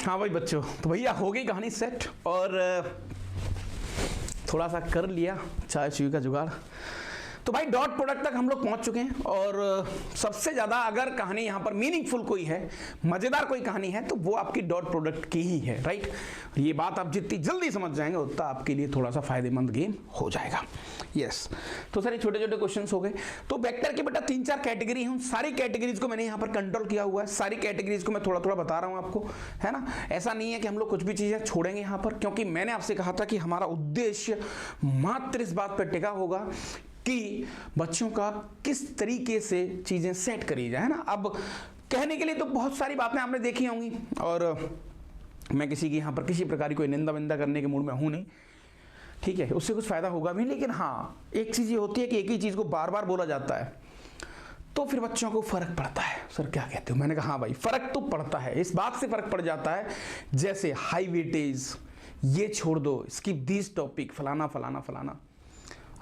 हाँ भाई बच्चों, तो भैया हो गई कहानी सेट और थोड़ा सा कर लिया चाय चुई का जुगाड़। तो भाई डॉट प्रोडक्ट तक हम लोग पहुंच चुके हैं और सबसे ज़्यादा अगर कहानी यहाँ पर मीनिंगफुल कोई है, मज़ेदार कोई कहानी है, तो वो आपकी डॉट प्रोडक्ट की ही है, राइट। ये बात आप जितनी जल्दी समझ जाएंगे उतना आपके लिए थोड़ा सा फायदेमंद गेम हो जाएगा। यस, तो सारे छोटे छोटे क्वेश्चंस हो गए। तो वेक्टर के बेटा 3-4 कैटेगरी हैं, सारी कैटेगरीज को मैंने यहाँ पर कंट्रोल किया हुआ है, सारी कैटेगरीज को मैं थोड़ा थोड़ा बता रहा हूँ आपको, है ना। ऐसा नहीं है कि हम लोग कुछ भी चीज़ें छोड़ेंगे यहाँ पर, क्योंकि मैंने आपसे कहा था कि हमारा उद्देश्य मात्र इस बात पर टिका होगा कि बच्चों का किस तरीके से चीज़ें सेट करी जाए, है ना। अब कहने के लिए तो बहुत सारी बातें आपने देखी होंगी और मैं किसी की यहाँ पर किसी प्रकार की कोई निंदा विंदा करने के मूड में हूँ नहीं, ठीक है, उससे कुछ फ़ायदा होगा भी। लेकिन हाँ, एक चीज़ ये होती है कि एक ही चीज़ को बार बार बोला जाता है तो फिर बच्चों को फ़र्क पड़ता है। सर क्या कहते हो? मैंने कहा हाँ भाई, फ़र्क तो पड़ता है। इस बात से फ़र्क पड़ जाता है जैसे हाई वेटेज, ये छोड़ दो, स्किप दिस टॉपिक, फलाना फलाना फलाना।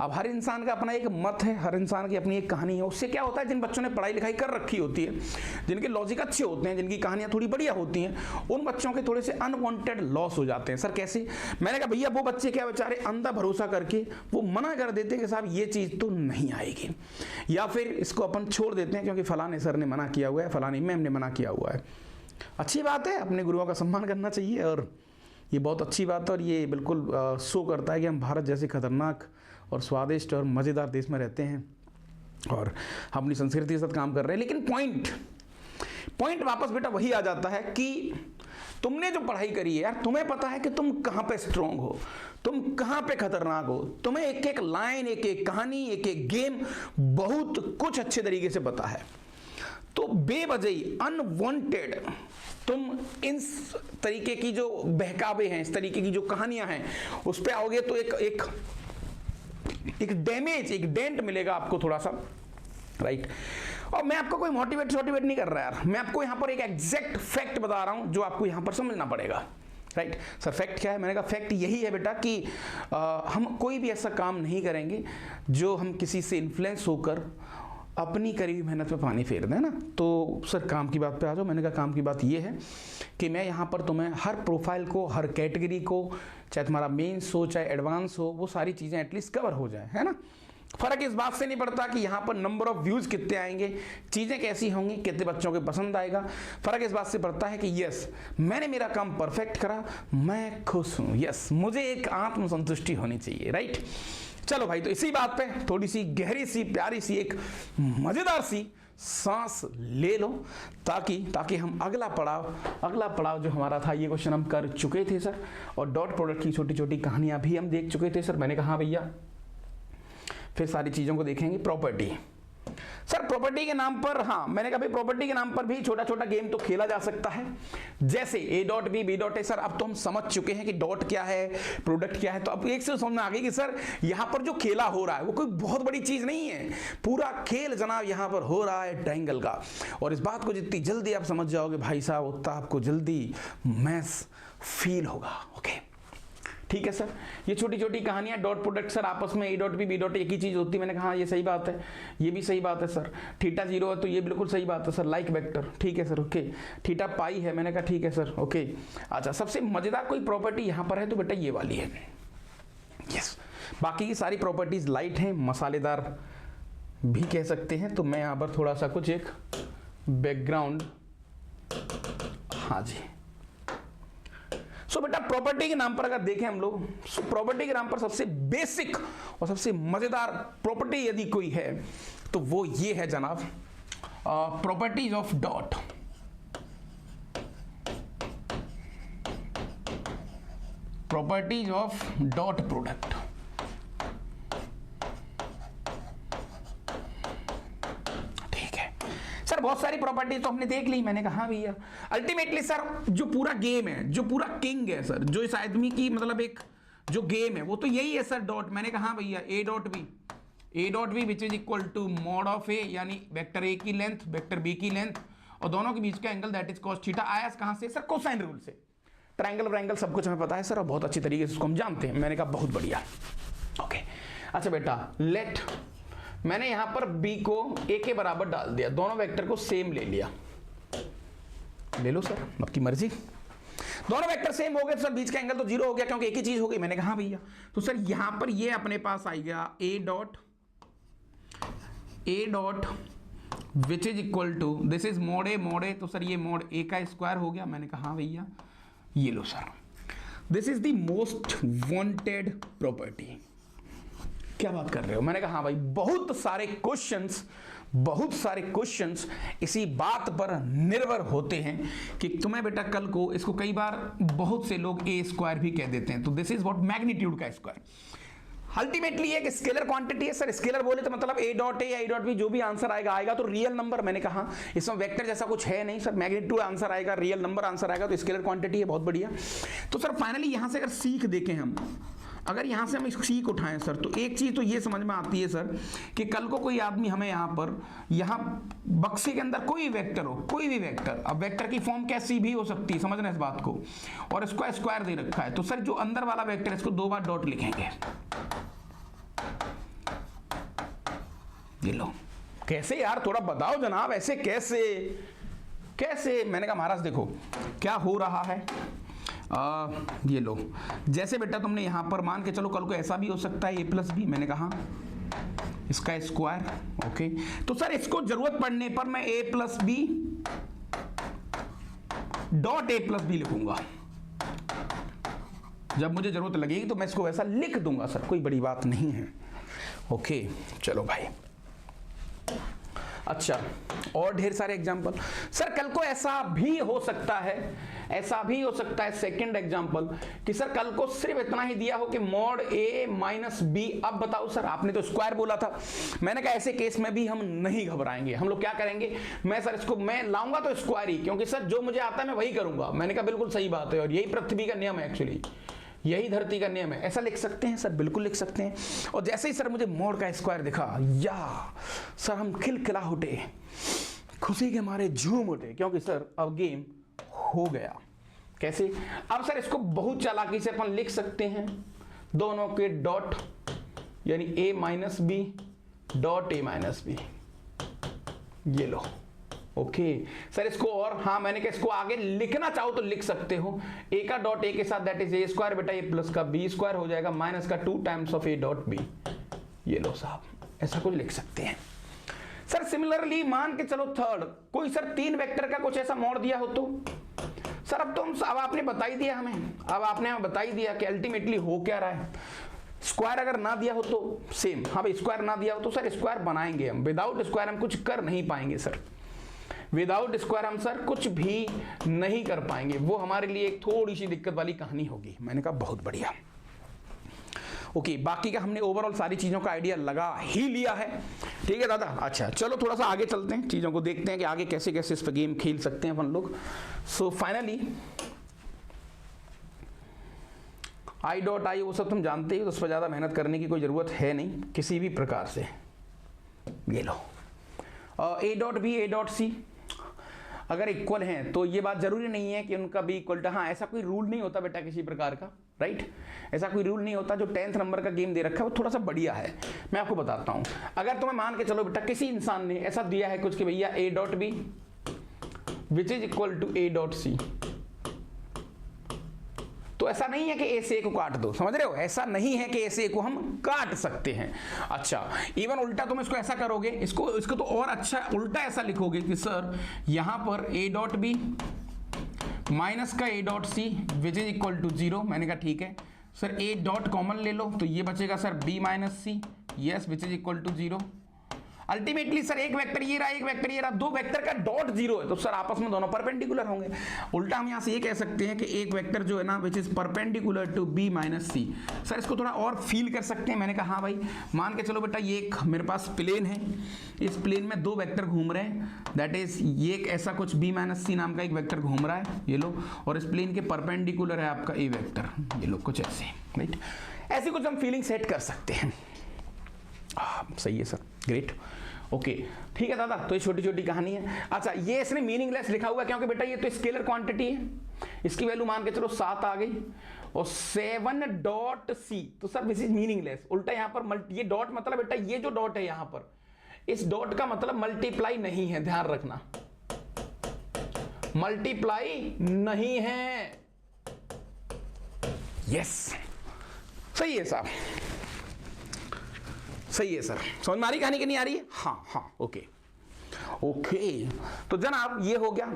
अब हर इंसान का अपना एक मत है, हर इंसान की अपनी एक कहानी है। उससे क्या होता है, जिन बच्चों ने पढ़ाई लिखाई कर रखी होती है, जिनके लॉजिक अच्छे होते हैं, जिनकी कहानियां थोड़ी बढ़िया होती हैं, उन बच्चों के थोड़े से अनवांटेड लॉस हो जाते हैं। सर कैसे? मैंने कहा भैया वो बच्चे क्या बेचारे अंधा भरोसा करके वो मना कर देते हैं कि साहब ये चीज़ तो नहीं आएगी, या फिर इसको अपन छोड़ देते हैं क्योंकि फलाने सर ने मना किया हुआ है, फलानी मैम ने मना किया हुआ है। अच्छी बात है, अपने गुरुओं का सम्मान करना चाहिए और ये बहुत अच्छी बात है और ये बिल्कुल शो करता है कि हम भारत जैसे खतरनाक और स्वादिष्ट और मज़ेदार देश में रहते हैं और हम अपनी संस्कृति के साथ काम कर रहे हैं। लेकिन पॉइंट वापस बेटा वही आ जाता है कि तुमने जो पढ़ाई करी है यार, तुम्हें पता है कि तुम कहाँ पे स्ट्रांग हो, तुम कहाँ पे खतरनाक हो, तुम्हें एक एक लाइन, एक एक कहानी, एक एक गेम बहुत कुछ अच्छे तरीके से पता है। तो बेवजही अनवांटेड तुम इस तरीके की जो बहकावे हैं, इस तरीके की जो कहानियां हैं, उस पे आओगे तो एक डैमेज, एक डेंट मिलेगा आपको थोड़ा सा, राइट। और मैं आपको कोई मोटिवेट नहीं कर रहा यार, मैं आपको यहां पर एक एग्जैक्ट फैक्ट बता रहा हूं जो आपको यहां पर समझना पड़ेगा, राइट। सर फैक्ट क्या है? मैंने कहा फैक्ट यही है बेटा कि हम कोई भी ऐसा काम नहीं करेंगे जो हम किसी से इन्फ्लुएंस होकर अपनी करी हुई मेहनत में पानी फेर दें ना। तो सर काम की बात पे आ जाओ। मैंने कहा काम की बात ये है कि मैं यहाँ पर तुम्हें हर प्रोफाइल को, हर कैटेगरी को, चाहे तुम्हारा मेंस हो चाहे एडवांस हो, वो सारी चीज़ें एटलीस्ट कवर हो जाए, है ना। फ़र्क इस बात से नहीं पड़ता कि यहाँ पर नंबर ऑफ व्यूज़ कितने आएंगे, चीज़ें कैसी होंगी, कितने बच्चों के पसंद आएगा। फ़र्क इस बात से पड़ता है कि यस मैंने मेरा काम परफेक्ट करा, मैं खुश हूँ, यस मुझे एक आत्मसंतुष्टि होनी चाहिए, राइट। चलो भाई, तो इसी बात पे थोड़ी सी गहरी सी प्यारी सी एक मज़ेदार सी सांस ले लो ताकि हम अगला पड़ाव जो हमारा था, ये क्वेश्चन हम कर चुके थे सर, और डॉट प्रोडक्ट की छोटी छोटी कहानियां भी हम देख चुके थे सर। मैंने कहा भैया फिर सारी चीज़ों को देखेंगे। प्रॉपर्टी, सर प्रॉपर्टी के नाम पर, हाँ मैंने कहा भाई प्रॉपर्टी के नाम पर भी छोटा छोटा गेम तो खेला जा सकता है, जैसे A dot B B dot A. Sir अब तो हम समझ चुके हैं कि डॉट क्या है, प्रोडक्ट क्या है, तो अब एक से समझ में आ गई कि सर यहाँ पर जो खेला हो रहा है वो कोई बहुत बड़ी चीज नहीं है। पूरा खेल जनाब यहाँ पर हो रहा है ट्रायंगल का, और इस बात को जितनी जल्दी आप समझ जाओगे भाई साहब, उतना आपको जल्दी मैथ्स फील होगा। ओके ठीक है सर, ये छोटी छोटी कहानियां डॉट प्रोडक्ट सर आपस में A dot B B dot एक ही चीज होती है। मैंने कहा ये सही बात है, ये भी सही बात है सर। थीटा 0 है तो ये बिल्कुल सही बात है सर, लाइक वेक्टर, ठीक है सर। ओके, थीटा पाई है, मैंने कहा ठीक है सर। ओके अच्छा, सबसे मजेदार कोई प्रॉपर्टी यहां पर है तो बेटा ये वाली है, यस। बाकी की सारी प्रॉपर्टीज लाइट हैं, मसालेदार भी कह सकते हैं। तो मैं यहां पर थोड़ा सा कुछ एक बैकग्राउंड, हाँ जी। सो बेटा प्रॉपर्टी के नाम पर अगर देखें हम लोग, प्रॉपर्टी के नाम पर सबसे बेसिक और सबसे मजेदार प्रॉपर्टी यदि कोई है तो वो ये है जनाब, properties of dot. Properties of dot product. Sir बहुत सारी प्रॉपर्टीज तो हमने देख ली। मैंने कहा भैया अल्टीमेटली सर जो पूरा गेम है, जो पूरा किंग है सर, जो इस आदमी की मतलब एक जो गेम है वो तो यही है सर, डॉट। मैंने कहा भैया A dot B which is equal to mod of A, यानी वेक्टर ए की लेंथ वेक्टर बी की लेंथ और दोनों के बीच का angle that is cos theta. आया कहां से सर? कोसाइन रूल से। ट्रायंगल व्रायंगल सब कुछ हमें पता है सर, और बहुत अच्छी तरीके से उसको हम जानते हैं। मैंने कहा बहुत बढ़िया। ओके अच्छा बेटा, लेट मैंने यहां पर b को a के बराबर डाल दिया, दोनों वेक्टर को सेम ले लिया। ले लो सर, आपकी मर्जी। दोनों वेक्टर सेम हो गए तो सर बीच का एंगल तो जीरो हो गया क्योंकि एक ही चीज हो गई। मैंने कहा भैया, तो सर यहां पर ये अपने पास आई गया A dot which is equal to this is mod A, तो सर ये मोड ए का स्क्वायर हो गया। मैंने कहा भैया ये लो sir, this is the most wanted property. क्या बात कर रहे हो? मैंने कहा हाँ भाई, बहुत सारे क्वेश्चंस इसी बात पर निर्भर होते हैं कि तुम्हें बेटा कल को इसको कई बार बहुत से लोग ए स्क्वायर भी कह देते हैं, तो दिस इज व्हाट मैग्नीट्यूड का स्क्वायर। अल्टीमेटली एक स्केलर क्वांटिटी है सर, स्केलर बोले तो मतलब ए डॉट ए या ए डॉट बी जो भी आंसर आएगा तो रियल नंबर। मैंने कहा इसमें वेक्टर जैसा कुछ है नहीं सर, मैग्नीट्यूड आंसर आएगा, रियल नंबर आंसर आएगा, तो स्केलर क्वांटिटी है, बहुत बढ़िया। तो सर फाइनली यहां से अगर सीख देखें हम, अगर यहां से हम सीख उठाएं सर, तो एक चीज तो ये समझ में आती है सर कि कल को कोई आदमी हमें यहां बक्से के अंदर कोई वेक्टर हो, कोई भी वेक्टर, अब वेक्टर की फॉर्म कैसी भी हो सकती है, समझना इस बात को, और इसको स्क्वायर दे रखा है, तो सर जो अंदर वाला वेक्टर इसको 2 बार डॉट लिखेंगे। ये लो, कैसे यार थोड़ा बताओ जनाब, ऐसे कैसे? मैंने कहा महाराज देखो क्या हो रहा है, ये लो, जैसे बेटा तुमने यहां पर मान के चलो कल को ऐसा भी हो सकता है a प्लस बी, मैंने कहा इसका स्क्वायर, ओके। तो सर इसको जरूरत पड़ने पर मैं a plus B dot a plus B लिखूंगा, जब मुझे जरूरत लगेगी तो मैं इसको वैसा लिख दूंगा सर, कोई बड़ी बात नहीं है, ओके। चलो भाई, अच्छा और ढेर सारे एग्जाम्पल सर, कल को ऐसा भी हो सकता है सेकंड एग्जाम्पल कि सर कल को सिर्फ इतना ही दिया हो कि मॉड ए माइनस बी। अब बताओ सर, आपने तो स्क्वायर बोला था, मैंने कहा ऐसे केस में भी हम नहीं घबराएंगे, हम लोग क्या करेंगे, मैं लाऊंगा तो स्क्वायर ही, क्योंकि सर जो मुझे आता है मैं वही करूंगा। मैंने कहा बिल्कुल सही बात है, और यही पृथ्वी का नियम है, एक्चुअली यही धरती का नियम है। ऐसा लिख सकते हैं सर, बिल्कुल लिख सकते हैं। और जैसे ही सर मुझे मोड का स्क्वायर दिखा, या सर हम खिलखिला उठे, खुशी के मारे झूम उठे, क्योंकि सर अब गेम हो गया। कैसे? अब सर इसको बहुत चालाकी से अपन लिख सकते हैं, दोनों के डॉट, यानी a minus B dot a minus B, ये लो, ओके सर। इसको और हाँ, मैंने कहा इसको आगे लिखना चाहो तो लिख सकते हो, a का डॉट a के साथ दैट इज a स्क्वायर, बेटा a प्लस का b स्क्वायर हो जाएगा, माइनस का 2 times of a dot b, ये लो साहब, ऐसा कुछ लिख सकते हैं सर। सिमिलरली मान के चलो थर्ड, कोई सर 3 वेक्टर का कुछ ऐसा मोड दिया हो तो सर, अब आपने बता ही दिया हमें, अब आपने हमें बता ही दिया कि अल्टीमेटली हो क्या रहा है। स्क्वायर अगर ना दिया हो तो सेम, हाँ भाई स्क्वायर ना दिया हो तो सर स्क्वायर बनाएंगे हम, विदाउट स्क्वायर हम कुछ कर नहीं पाएंगे सर, विदाउट स्क्वायर हम सर कुछ भी नहीं कर पाएंगे, वो हमारे लिए एक थोड़ी सी दिक्कत वाली कहानी होगी। मैंने कहा बहुत बढ़िया, ओके। बाकी का हमने ओवरऑल सारी चीजों का आइडिया लगा ही लिया है, ठीक है दादा। अच्छा चलो थोड़ा सा आगे चलते हैं, चीजों को देखते हैं कि आगे कैसे कैसे इस पर गेम खेल सकते हैं अपन लोग। So finally I dot I वो सब तुम जानते ही, तो उस पर ज्यादा मेहनत करने की कोई जरूरत है नहीं किसी भी प्रकार से। ये लो, A dot B A dot C अगर इक्वल हैं तो ये बात जरूरी नहीं है कि उनका भी इक्वल, हाँ ऐसा कोई रूल नहीं होता बेटा किसी प्रकार का, राइट, ऐसा कोई रूल नहीं होता। जो 10th नंबर का गेम दे रखा है वो थोड़ा सा बढ़िया है, मैं आपको बताता हूं। अगर तुम्हें मान के चलो बेटा किसी इंसान ने ऐसा दिया है कुछ कि भैया A dot B which is equal to A dot C, तो ऐसा नहीं है कि ए से ए को काट दो, समझ रहे हो, ऐसा नहीं है कि ए से ए को हम काट सकते हैं। अच्छा इवन उल्टा तुम इसको ऐसा करोगे, इसको तो और अच्छा उल्टा ऐसा लिखोगे कि सर यहां पर ए डॉट बी माइनस का ए dot C which is equal to 0। मैंने कहा ठीक है सर, ए डॉट कॉमन ले लो तो ये बचेगा sir B minus C, yes which is equal to 0। Ultimately sir एक वेक्टर ये रहा, एक वेक्टर ये रहा, दो वेक्टर का डॉट 0 है, तो सर आपस में दोनों परपेंडिकुलर होंगे। उल्टा हम यहां से ये कह सकते हैं कि एक वेक्टर जो है ना which is perpendicular to B minus C. Sir इसको थोड़ा और फील कर सकते हैं। मैंने कहा हाँ भाई, मान के चलो बेटा ये एक मेरे पास प्लेन है, इस प्लेन में 2 वेक्टर घूम रहे हैं, दैट इज ये एक ऐसा कुछ बी माइनस सी नाम का एक वेक्टर घूम रहा है, ये लो, और इस प्लेन के परपेंडिकुलर है आपका ए वेक्टर, ये लो, कुछ ऐसे, राइट, ऐसी कुछ हम फीलिंग सेट कर सकते हैं। सही है सर, ग्रेट, ओके ठीक है दादा। तो ये छोटी छोटी कहानी है। अच्छा ये इसने मीनिंगलेस लिखा हुआ है क्योंकि बेटा ये तो स्केलर क्वांटिटी है, इसकी वैल्यू मान के चलो 7 आ गई, और 7 डॉट सी, तो सर दिस इज मीनिंगलेस। उल्टा यहाँ पर ये डॉट मतलब बेटा ये जो डॉट है यहाँ पर, इस डॉट का मतलब मल्टीप्लाई नहीं है, ध्यान रखना, मल्टीप्लाई नहीं है, यस, सही है साहब, सही है सर। समझ में आ रही कहानी कि नहीं आ रही है? हाँ हाँ, ओके ओके। तो जनाब ये हो गया।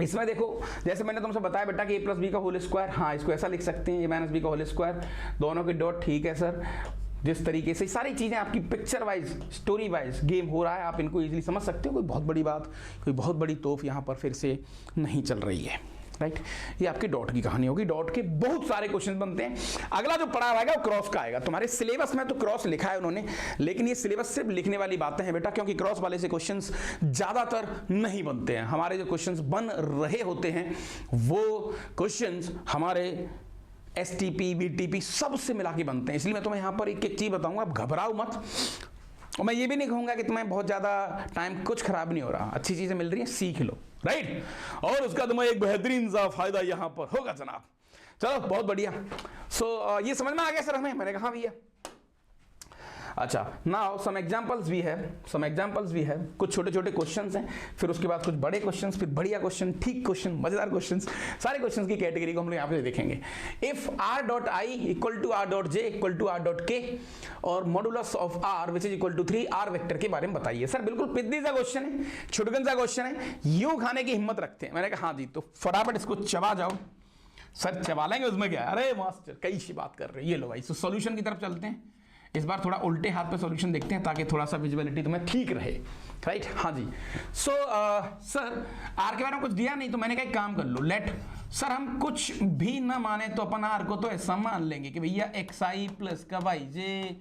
इसमें देखो जैसे मैंने तुमसे बताया बेटा कि a प्लस बी का होल स्क्वायर, हाँ इसको ऐसा लिख सकते हैं a माइनस बी का होल स्क्वायर, दोनों के डॉट, ठीक है सर। जिस तरीके से सारी चीज़ें आपकी picture wise story wise game हो रहा है, आप इनको इजीली समझ सकते हो। कोई बहुत बड़ी बात, कोई बहुत बड़ी तोफ यहाँ पर फिर से नहीं चल रही है, राइट। ये आपकी डॉट की कहानी होगी। डॉट के बहुत सारे क्वेश्चन बनते हैं। अगला जो पढ़ा आएगा वो क्रॉस का आएगा। तुम्हारे सिलेबस में तो क्रॉस लिखा है उन्होंने, लेकिन ये सिलेबस सिर्फ लिखने वाली बातें हैं बेटा, क्योंकि क्रॉस वाले से क्वेश्चंस ज्यादातर नहीं बनते हैं। हमारे जो क्वेश्चंस बन रहे होते हैं वो क्वेश्चंस हमारे STP VTP सबसे मिला के बनते हैं। इसलिए मैं तुम्हें यहाँ पर एक एक चीज बताऊंगा, आप घबराओ मत। और मैं ये भी नहीं कहूंगा कि तुम्हें बहुत ज्यादा टाइम कुछ खराब नहीं हो रहा, अच्छी चीजें मिल रही हैं, सीख लो, राइट। और उसका तुम्हें एक बेहतरीन सा फायदा यहां पर होगा जनाब। चलो बहुत बढ़िया। सो ये समझ में आ गया सर हमें? मैंने कहा भैया। अच्छा, नाउ सम एग्जांपल्स भी है, सम एग्जांपल्स भी है। कुछ छोटे छोटे क्वेश्चंस हैं, फिर उसके बाद कुछ बड़े क्वेश्चंस, फिर बढ़िया क्वेश्चन, ठीक क्वेश्चन, मजेदार क्वेश्चंस। सारे क्वेश्चंस की कैटेगरी को हम लोग यहाँ पे देखेंगे। If r dot I equal to r dot J equal to r dot K और modulus of r which is equal to 3, r vector के बारे में बताइए। सर बिल्कुल पिद्दी सा क्वेश्चन है, छुटकन सा क्वेश्चन है, यूं खाने की हिम्मत रखते हैं। मैंने कहा हाँ जी, तो फटाफट इसको चबा जाओ। सर चबा लेंगे, उसमें क्या है? अरे मास्टर कई सी बात कर रहे हैं। ये लो भाई, सॉल्यूशन की तरफ चलते हैं। इस बार थोड़ा उल्टे हाथ पे सॉल्यूशन देखते हैं ताकि थोड़ा सा विजुअलिटी तुम्हें ठीक रहे, राइट। हाँ जी। सो सर आर के बारे में कुछ दिया नहीं, तो मैंने कहा एक काम कर लो, लेट सर हम कुछ भी ना माने तो अपन आर को तो ऐसा मान लेंगे कि भैया एक्स आई प्लस का वाई जे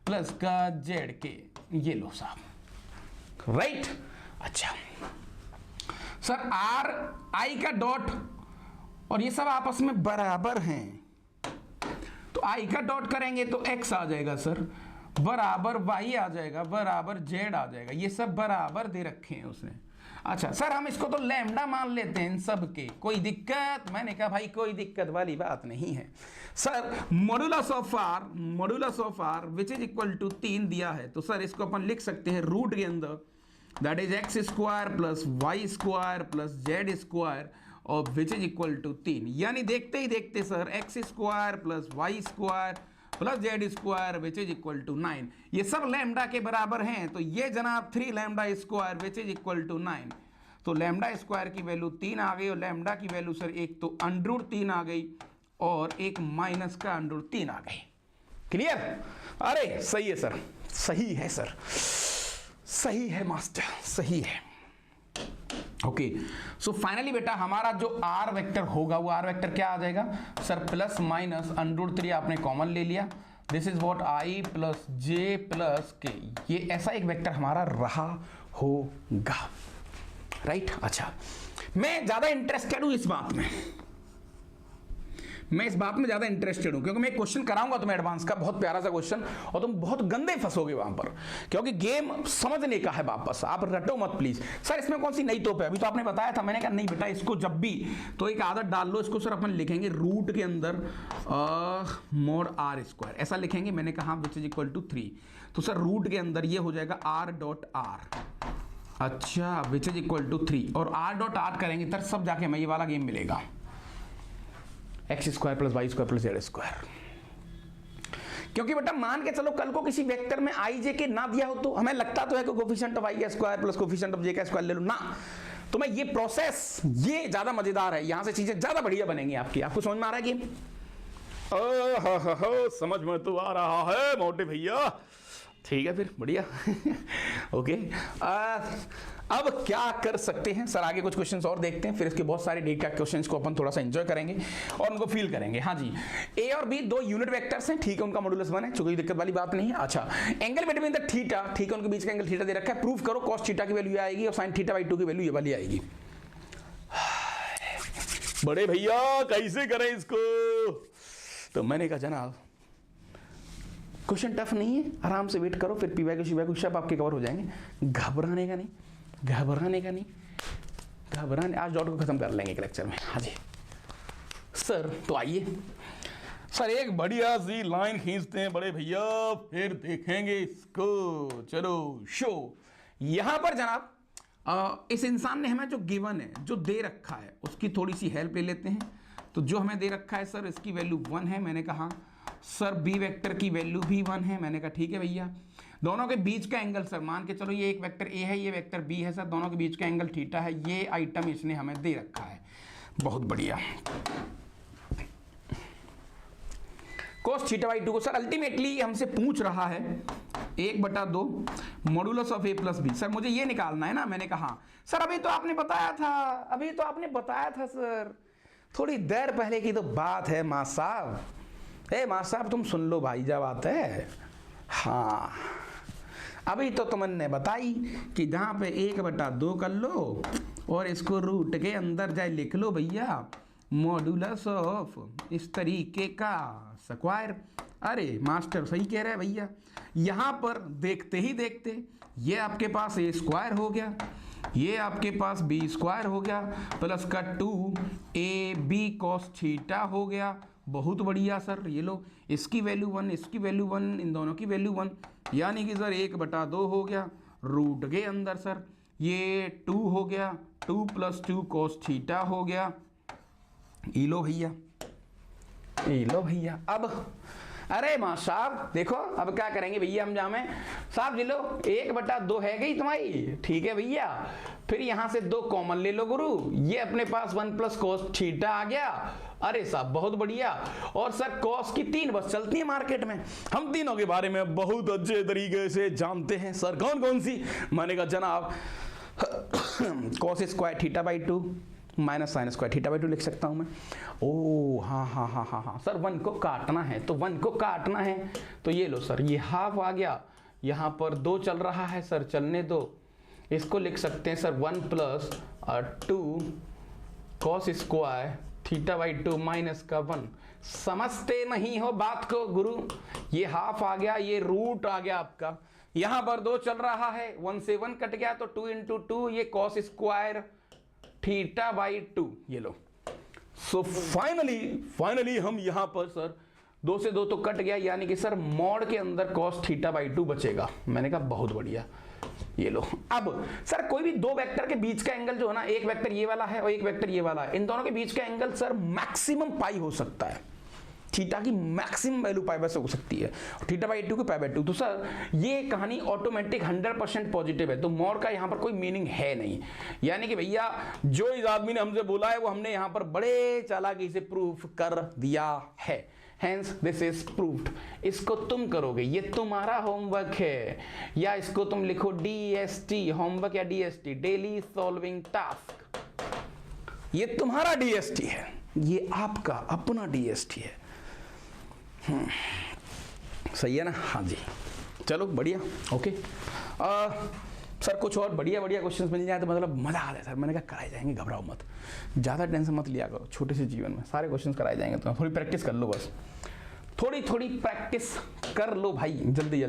प्लस का जेड के, ये लो साहब, राइट। अच्छा सर आर आई का डॉट और ये सब आपस में बराबर हैं, तो आई का डॉट करेंगे तो x आ जाएगा सर, बराबर y आ जाएगा, बराबर z आ जाएगा। ये सब बराबर दे रखे हैं उसने। अच्छा सर हम इसको तो लैम्डा मान लेते हैं इन सब के, कोई दिक्कत? मैंने कहा भाई कोई दिक्कत वाली बात नहीं है sir. Modulus of r which is equal to 3 दिया है, तो सर इसको अपन लिख सकते हैं रूट के अंदर, that is X square plus Y square plus Z square और विच इज इक्वल टू 3। यानी देखते ही देखते sir X square plus Y square plus Z square which is equal to 9, ये सब लैम्डा के बराबर हैं। तो ये जनाब 3 lambda square which is equal to 9, तो लैम्डा स्क्वायर की वैल्यू 3 आ गई और लैम्डा की वैल्यू सर एक तो अंडर 3 आ गई और एक माइनस का अंडर 3 आ गई। क्लियर? अरे सही है सर, सही है सर, सही है मास्टर, सही है। ओके सो फाइनली बेटा हमारा जो आर वेक्टर होगा वो आर वेक्टर क्या आ जाएगा सर? प्लस माइनस अंडर 3 आपने कॉमन ले लिया, this is what I plus J plus के, ये ऐसा एक वेक्टर हमारा रहा होगा, राइट। अच्छा मैं ज्यादा इंटरेस्टेड हूं इस बात में, मैं इस बात में ज्यादा इंटरेस्टेड हूं क्योंकि मैं एक क्वेश्चन कराऊंगा तुम्हें एडवांस का, बहुत प्यारा सा क्वेश्चन, और तुम बहुत गंदे फंसोगे वहां पर, क्योंकि गेम समझने का है वापस, आप रटो मत प्लीज। सर इसमें कौन सी नई तोप है? अभी तो आपने बताया था। मैंने कहा नहीं बेटा, इसको जब भी तो एक आदत डाल लो, इसको सर अपन लिखेंगे रूट के अंदर मोड आर स्क्वायर, ऐसा लिखेंगे। मैंने कहा विच इज इक्वल टू 3, तो सर रूट के अंदर ये हो जाएगा आर डॉट आर, अच्छा विच इज इक्वल टू 3, और आर डॉट आर करेंगे तब सब जाके हमें ये वाला गेम मिलेगा, X square plus Y square plus Z square. क्योंकि बेटा मान के चलो कल को किसी वेक्टर में आई जे के ना दिया हो तो हमें लगता तो है कि कोफिशिएंट ऑफ आई का स्क्वायर प्लस कोफिशिएंट ऑफ जे का स्क्वायर ले लो ना, तो मैं ये प्रोसेस ये ज्यादा मजेदार है, यहां से चीजें ज्यादा बढ़िया बनेंगी आपकी। आपको समझ में आ रहा है कि समझ में तो आ रहा है मोटे भैया? ठीक है फिर बढ़िया। ओके अब क्या कर सकते हैं सर? आगे कुछ क्वेश्चंस और देखते हैं, फिर इसके बहुत सारे डेटा क्वेश्चंस को अपन थोड़ा सा एंजॉय करेंगे और उनको फील करेंगे। हाँ जी, ए और बी दो यूनिट वेक्टर्स हैं, ठीक है, उनका मॉडुलस 1 है, तो कोई दिक्कत वाली बात नहीं है। अच्छा एंगल बिटवीन द थीटा, ठीक है, उनके बीच का एंगल थीटा दे रखा है, प्रूव करो कॉस थीटा की वैल्यू आएगी और साइन थीटा बाई 2 की वैल्यू ये वाली आएगी। बड़े भैया कैसे करें इसको? तो मैंने कहा जनाब क्वेश्चन टफ नहीं है, आराम से वेट करो, फिर पीवाई को सब आपके कवर हो जाएंगे, घबराने का नहीं, घबराने का नहीं, घबराने। आज डॉट को खत्म कर लेंगे एक लेक्चर में। हाँ जी सर, तो आइए सर एक बढ़िया सी लाइन खींचते हैं बड़े भैया, फिर देखेंगे इसको। चलो शो। यहां पर जनाब इस इंसान ने हमें जो गिवन है, जो दे रखा है, उसकी थोड़ी सी हेल्प ले लेते हैं। तो जो हमें दे रखा है सर इसकी वैल्यू 1 है, मैंने कहा सर बी वेक्टर की वैल्यू भी 1 है, मैंने कहा ठीक है भैया। दोनों के बीच का एंगल सर मान के चलो ये एक वेक्टर ए है, ये वेक्टर बी है सर, दोनों के बीच का एंगल थीटा है, ये आइटम इसने हमें दे रखा है। बहुत बढ़िया। cos थीटा बाई 2 को सर अल्टीमेटली हमसे पूछ रहा है 1/2 modulus of A plus B. Sir मुझे ये निकालना है ना, मैंने कहा सर अभी तो आपने बताया था, सर थोड़ी देर पहले की तो बात है माँ साहब। माँ साहब तुम सुन लो भाई जब आता है। हाँ अभी तो तुमने बताई कि जहाँ पे 1/2 कर लो और इसको रूट के अंदर जाए लिख लो भैया मॉडुलस ऑफ इस तरीके का स्क्वायर। अरे मास्टर सही कह रहे हैं भैया। यहाँ पर देखते ही देखते ये आपके पास ए स्क्वायर हो गया, ये आपके पास बी स्क्वायर हो गया, प्लस का 2ab cos थीटा हो गया। बहुत बढ़िया सर, ये लो इसकी वैल्यू 1, इसकी वैल्यू 1, इन दोनों की वैल्यू 1, यानी कि सर 1/2 हो गया रूट के अंदर सर ये 2 हो गया, 2 + 2 cos थीटा हो गया। ये लो भैया। अब अरे माँ साहब देखो अब क्या करेंगे भैया हम जामे साहब जी लो 1/2 है गई तुम्हारी, ठीक है भैया। फिर यहां से 2 कॉमन ले लो गुरु, ये अपने पास 1 + cos थीटा आ गया। अरे साहब बहुत बढ़िया। और सर cos की 3 बस चलती है मार्केट में, हम तीनों के बारे में बहुत अच्छे तरीके से जानते हैं। सर कौन कौन सी? मैंने कहा जनाब cos square theta by 2 minus sine square theta by 2 लिख सकता हूं मैं। ओ हाँ सर 1 को काटना है, तो 1 को काटना है तो ये लो सर ये हाफ आ गया, यहाँ पर 2 चल रहा है सर चलने दो, इसको लिख सकते हैं sir 1 + 2 cos square theta by 2 minus का 1। समझते नहीं हो बात को गुरु? ये हाफ आ गया, ये रूट आ गया आपका, यहाँ पर 2 चल रहा है, 1 से 1 कट गया तो 2 × 2 ये cos स्क्वायर थीटा बाई 2 ये लो। सो फाइनली हम यहां पर सर 2 से 2 तो कट गया, यानी कि सर मॉड के अंदर cos थीटा बाई 2 बचेगा। मैंने कहा बहुत बढ़िया, ये लो। अब सर कोई भी 2 वेक्टर के बीच का एंगल जो है ना, एक वेक्टर ये वाला है और एक वेक्टर ये वाला है, इन दोनों के बीच का एंगल सर मैक्सिमम पाई हो सकता है। थीटा की मैक्सिमम वैल्यू पाई से हो सकती है, थीटा बाई 2 की पाई बाई 2। तो सर ये कहानी ऑटोमेटिक 100% पॉजिटिव है, तो मॉड का यहाँ पर कोई मीनिंग है नहीं। यानी कि भैया जो इस आदमी ने हमसे बोला है वो हमने यहाँ पर बड़े चालाकी से प्रूफ कर दिया है। Hence this is proved। इसको तुम करोगे, ये तुम्हारा होमवर्क है, या इसको तुम लिखो DST होमवर्क या DST डेली सॉल्विंग टास्क। ये तुम्हारा DST है, ये आपका अपना DST है। सही है ना? हाँ जी चलो बढ़िया ओके। सर कुछ और बढ़िया क्वेश्चंस मिल जाए तो मतलब मजा आ जाए सर। मैंने कहा कराए जाएंगे, घबराओ मत, ज़्यादा टेंशन मत लिया करो, छोटे से जीवन में सारे क्वेश्चंस कराए जाएंगे। तो थोड़ी प्रैक्टिस कर लो, बस थोड़ी प्रैक्टिस कर लो भाई, जल्दी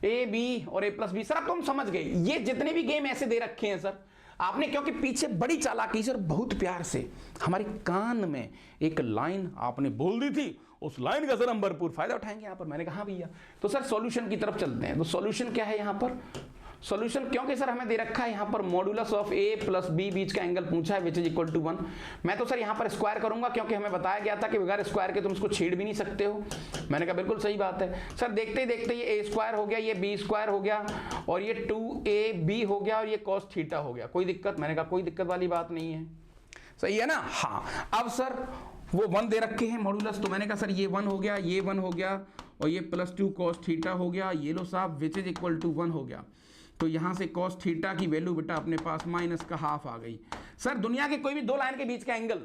ए बी और ए प्लस बी। सर अब तुम समझ गए, ये जितने भी गेम ऐसे दे रखे हैं सर आपने, क्योंकि पीछे बड़ी चालाकी से और बहुत प्यार से हमारे कान में एक लाइन आपने बोल दी थी, उस लाइन का सर हम भरपूर फायदा उठाएंगे यहाँ पर। मैंने कहा भैया तो सर सॉल्यूशन की तरफ चलते हैं। तो सॉल्यूशन क्या है यहाँ पर? सॉल्यूशन क्योंकि सर हमें दे रखा है यहाँ पर modulus of A plus B बीच का एंगल पूछा है विच इज इक्वल टू 1। मैं तो सर यहाँ पर स्क्वायर करूंगा, क्योंकि हमें बताया गया था कि बगैर स्क्वायर के तुम इसको छेड़ भी नहीं सकते हो। मैंने कहा बिल्कुल सही बात है सर। देखते ही ये ए स्क्वायर हो गया, ये बी स्क्वायर हो गया, और ये 2ab हो गया, और ये cos थीटा हो गया। कोई दिक्कत? मैंने कहा कोई दिक्कत वाली बात नहीं है, सही है ना? हाँ अब सर वो 1 दे रखे हैं मॉडुलस, तो मैंने कहा सर ये 1 हो गया, ये 1 हो गया, और ये +2 cos थीटा हो गया। ये लो साहब विच इज इक्वल टू 1 हो गया। तो यहाँ से cos थीटा की वैल्यू बेटा अपने पास माइनस का हाफ आ गई। सर दुनिया के कोई भी 2 लाइन के बीच का एंगल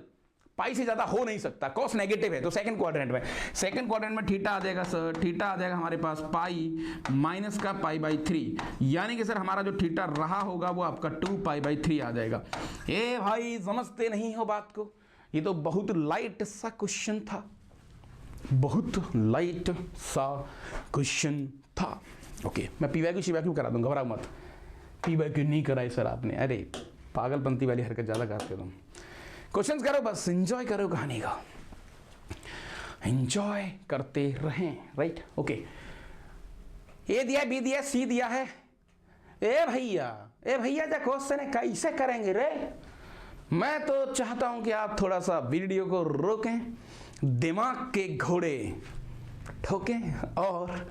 पाई से ज्यादा हो नहीं सकता, cos नेगेटिव है। तो सेकंड क्वाड्रेंट में थीटा आ जाएगा सर, थीटा आ जाएगा हमारे पास पाई माइनस का π/3, यानी कि सर हमारा जो थीटा रहा होगा वो आपका 2π/3 आ जाएगा। ए भाई समझते नहीं हो बात को? ये तो बहुत लाइट सा क्वेश्चन था, बहुत लाइट सा क्वेश्चन था। ओके मैं पीवाईक्यू शिवाईक्यू करा दूंगा, घबराओ मत। पीवाईक्यू नहीं कराई सर आपने, अरे पागलपंती वाली हरकत ज़्यादा करते हो तुम। क्वेश्चंस करो, बस एंजॉय करो कहानी का, एंजॉय करते रहें, राइट? ओके ए दिया, बी दिया, सी दिया है। ए भैया जा क्वेश्चन है कैसे करेंगे रे? मैं तो चाहता हूं कि आप थोड़ा सा वीडियो को रोकें, दिमाग के घोड़े ठोकें और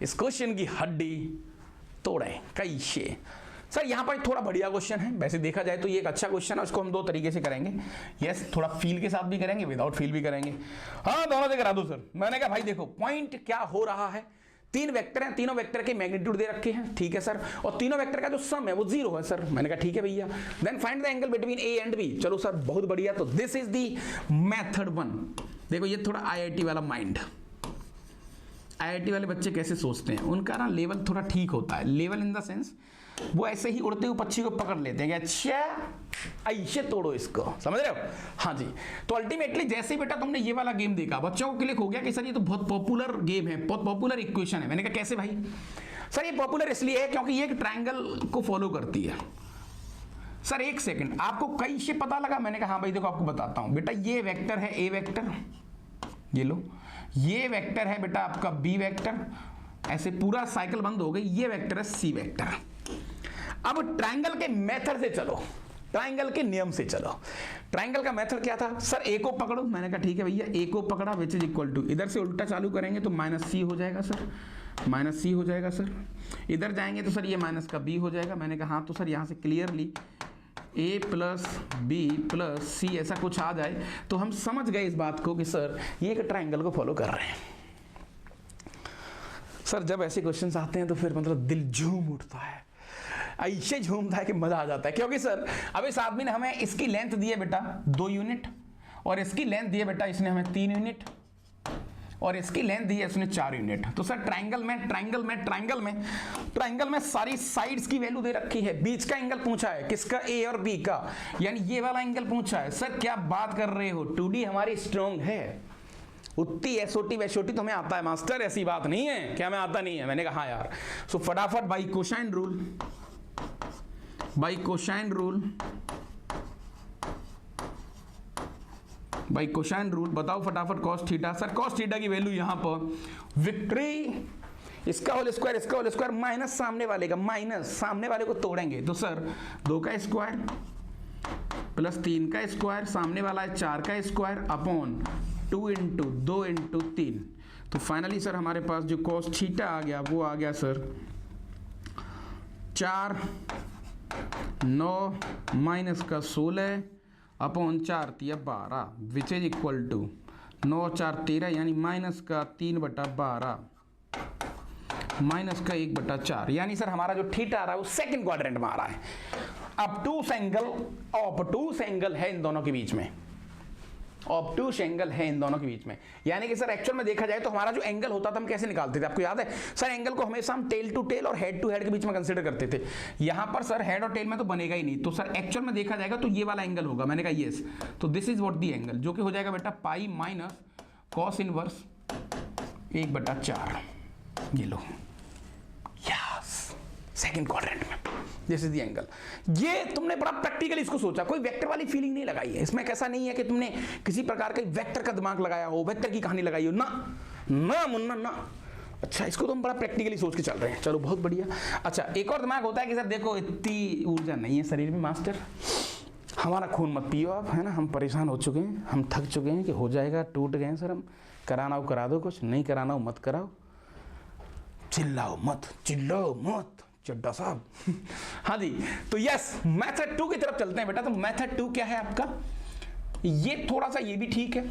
इस क्वेश्चन की हड्डी तोड़ें। कैसे? सर यहाँ पर थोड़ा बढ़िया क्वेश्चन है, वैसे देखा जाए तो ये एक अच्छा क्वेश्चन है, उसको हम दो तरीके से करेंगे। यस, थोड़ा फील के साथ भी करेंगे, विदाउट फील भी करेंगे। हाँ, दोनों से करा दो सर। मैंने कहा भाई देखो पॉइंट क्या हो रहा है, तीन वेक्टर हैं, तीनों वेक्टर के मैग्नीट्यूड दे रखे हैं, ठीक है सर, और तीनों वेक्टर का जो सम है वो 0 है सर। मैंने कहा ठीक है भैया। Then find the angle between A and B. चलो सर बहुत बढ़िया, तो दिस इज दी मेथड 1। देखो ये थोड़ा IIT वाला माइंड, IIT वाले बच्चे कैसे सोचते हैं, उनका ना लेवल थोड़ा ठीक होता है। लेवल इन द सेंस वो ऐसे ही उड़ते हुए पक्षी को पकड़ लेते हैं कि अच्छा ऐसे तोड़ो इसको, समझ रहे हो? हाँ जी। तो अल्टीमेटली जैसे ही बेटा तुमने ये वाला गेम देखा, बच्चों को क्लिक हो गया कि सर ये तो बहुत पॉपुलर गेम है, बहुत पॉपुलर इक्वेशन है। मैंने कहा कैसे भाई? सर ये पॉपुलर इसलिए है क्योंकि ये एक ट्रायंगल को फॉलो करती है। सर एक सेकंड, आपको कैसे पता लगा? मैंने कहा हाँ भाई देखो आपको बताता हूं बेटा, ये वेक्टर है ए वेक्टर, ये लो, ये वेक्टर है बेटा आपका बी वेक्टर, ऐसे पूरा साइकिल बंद हो गई, ये वेक्टर है सी वेक्टर। अब ट्रायंगल के मेथड से चलो, ट्रायंगल के नियम से चलो। ट्रायंगल का मेथड क्या था? सर ए को पकड़ो। मैंने कहा ठीक है भैया, ए को पकड़ा विच इज इक्वल टू, इधर से उल्टा चालू करेंगे तो -c हो जाएगा सर, -c हो जाएगा सर। इधर जाएंगे तो सर ये माइनस का b हो जाएगा। मैंने कहा हाँ, तो सर यहाँ से क्लियरली a + b + c ऐसा कुछ आ जाए तो हम समझ गए इस बात को कि सर ये एक ट्रायंगल को फॉलो कर रहे हैं। सर जब ऐसे क्वेश्चंस आते हैं तो फिर मतलब दिल झूम उठता है, ऐसे झूमता है कि मजा आ जाता है। क्योंकि सर अब इस आदमी ने हमें इसकी लेंथ दी है बेटा 2 यूनिट, और इसकी लेंथ दी है बेटा इसने हमें 3 यूनिट, और इसकी लेंथ दी है इसने 4 यूनिट। तो सर ट्रायंगल में सारी साइड्स की वैल्यू दे रखी है। बीच का एंगल पूछा है, किसका? ए और बी का, यानी ये वाला एंगल पूछा है। सर क्या बात कर रहे हो, 2D हमारी स्ट्रॉन्ग है, उतनी एसओटी वैसोटी तो हमें आता है मास्टर, ऐसी बात नहीं है क्या हमें आता नहीं है। मैंने कहा हाँ यार। सो फटाफट बाई कोसाइन रूल बताओ फटाफट cos theta. Sir cos theta की वैल्यू यहां पर विक्ट्री, इसका होल स्क्वायर माइनस सामने वाले का, माइनस सामने वाले को तोड़ेंगे तो सर 2 का स्क्वायर प्लस 3 का स्क्वायर, सामने वाला है 4 का स्क्वायर अपॉन 2 × 2 × 3। तो फाइनली सर हमारे पास जो cos थीटा आ गया वो आ गया सर 4 9 माइनस का 16 upon 4 × 12 which is equal to 9 4 13, यानी माइनस का 3/12 माइनस का 1/4, यानी सर हमारा जो थीटा आ रहा है वो सेकंड क्वाड्रेंट में आ रहा है। ऑब्टूस एंगल है इन दोनों के बीच में, ऑब्टूस एंगल है इन दोनों के बीच में। यानी कि सर एक्चुअल में देखा जाए तो हमारा जो एंगल होता था हम कैसे निकालते थे, आपको याद है? सर एंगल को हमेशा हम टेल टू टेल और हेड टू हेड के बीच में कंसीडर करते थे। यहां पर सर हेड और टेल में तो बनेगा ही नहीं, तो सर एक्चुअल में देखा जाएगा तो ये वाला एंगल होगा। मैंने कहा यस, तो this is what the angle, जो कि हो जाएगा बेटा पाई माइनस cos इनवर्स 1/4। ये लो, यस, सेकंड क्वाड्रेंट में दिस इज द एंगल। ये तुमने बड़ा प्रैक्टिकली इसको सोचा, कोई वेक्टर वाली फीलिंग नहीं लगाई है इसमें। कैसा नहीं है कि तुमने किसी प्रकार के वेक्टर का दिमाग लगाया हो, वेक्टर की कहानी लगाई हो, ना ना मुन्ना ना। अच्छा, इसको तुम बड़ा प्रैक्टिकली सोच के चल रहे हैं, चलो बहुत बढ़िया। अच्छा, एक और दिमाग होता है कि सर देखो इतनी ऊर्जा नहीं है शरीर में मास्टर, हमारा खून मत पियो आप, है ना, हम परेशान हो चुके हैं, हम थक चुके हैं कि हो जाएगा, टूट गए हैं सर हम, कराना हो करा दो, कुछ नहीं कराना हो मत कराओ, चिल्लाओ मत चड्डा साहब। हाँ जी, तो यस मेथड 2 की तरफ चलते हैं बेटा। तो मेथड 2 क्या है आपका? ये थोड़ा सा ये भी ठीक है,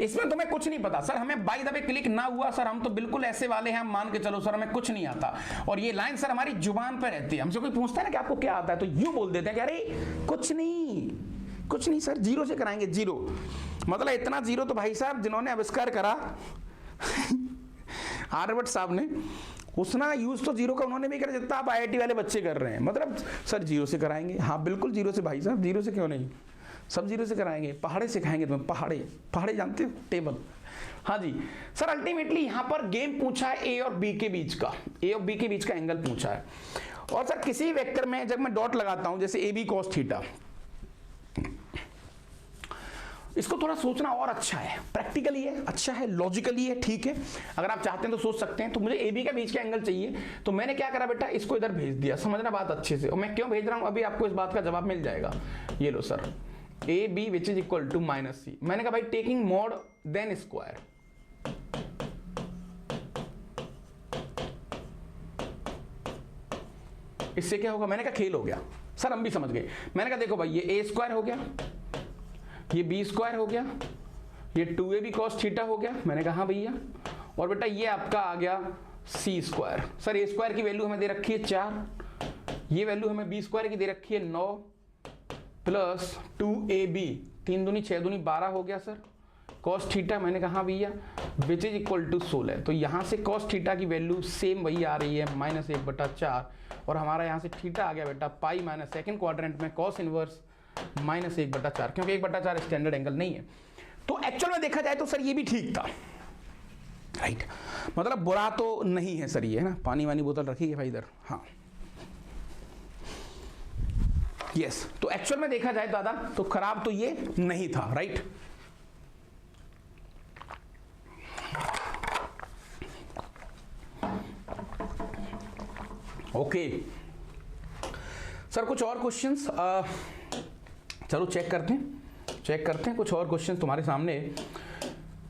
इसमें तुम्हें कुछ नहीं पता सर, हमें बाय द वे क्लिक ना हुआ सर, हम तो बिल्कुल ऐसे वाले हैं, हम मान के चलो सर हमें कुछ नहीं आता, और ये लाइन सर हमारी जुबान पर रहती है। हमसे कोई पूछता है ना कि आपको क्या आता है, तो यूं बोल देते हैं कि अरे कुछ नहीं सर, 0 से कराएंगे। 0 मतलब इतना 0 तो भाई साहब जिन्होंने आविष्कार करा आर्यभट्ट साहब ने, उसना यूज तो 0 का उन्होंने भी करा जितना आप IIT वाले बच्चे कर रहे हैं। मतलब सर 0 से कराएंगे, हाँ बिल्कुल 0 से भाई साहब, 0 से क्यों नहीं, सब 0 से कराएंगे। पहाड़े सिखाएंगे तुम्हें, पहाड़े जानते हो, टेबल। हाँ जी सर, अल्टीमेटली यहाँ पर गेम पूछा है A और B के बीच का, A और B के बीच का एंगल पूछा है। और सर किसी वेक्टर में जब मैं डॉट लगाता हूं, जैसे AB cos थीटा, इसको थोड़ा सोचना और अच्छा है, प्रैक्टिकली है, अच्छा है, लॉजिकली है, ठीक है। अगर आप चाहते हैं तो सोच सकते हैं। तो मुझे AB के बीच का एंगल चाहिए, तो मैंने क्या करा बेटा, इसको इधर भेज दिया। समझना बात अच्छे से, और मैं क्यों भेज रहा हूं अभी आपको इस बात का जवाब मिल जाएगा। ये लो sir, A B which is equal to minus C. मैंने कहा भाई टेकिंग मॉड देन स्क्वायर, इससे क्या होगा? मैंने कहा खेल हो गया सर, हम भी समझ गए। मैंने कहा देखो भाई ये ए स्क्वायर हो गया, ये बी स्क्वायर हो गया, ये 2ab cos थीटा हो गया। मैंने कहा हाँ भैया, और बेटा ये आपका आ गया सी स्क्वायर। सर ए स्क्वायर की वैल्यू हमें दे रखी है 4, ये वैल्यू हमें बी स्क्वायर की दे रखी है 9 प्लस 2ab, 3 दूनी 6 दूनी 12 हो गया सर cos थीटा। मैंने कहा भैया विच इज इक्वल टू 16। तो यहाँ से cos थीटा की वैल्यू सेम वही आ रही है -1/4, और हमारा यहाँ से थीटा आ गया बेटा पाई माइनस सेकेंड क्वाड्रेंट में cos इनवर्स -1/4, क्योंकि 1/4 स्टैंडर्ड एंगल नहीं है। तो एक्चुअल में देखा जाए तो सर ये भी ठीक था, राइट, मतलब बुरा तो नहीं है सर ये, है ना। पानी वानी बोतल रखिए भाई इधर, हाँ यस। तो एक्चुअल में देखा जाए दादा तो खराब तो ये नहीं था, राइट। ओके सर, कुछ और क्वेश्चंस? चलो चेक करते हैं कुछ और क्वेश्चंस तुम्हारे सामने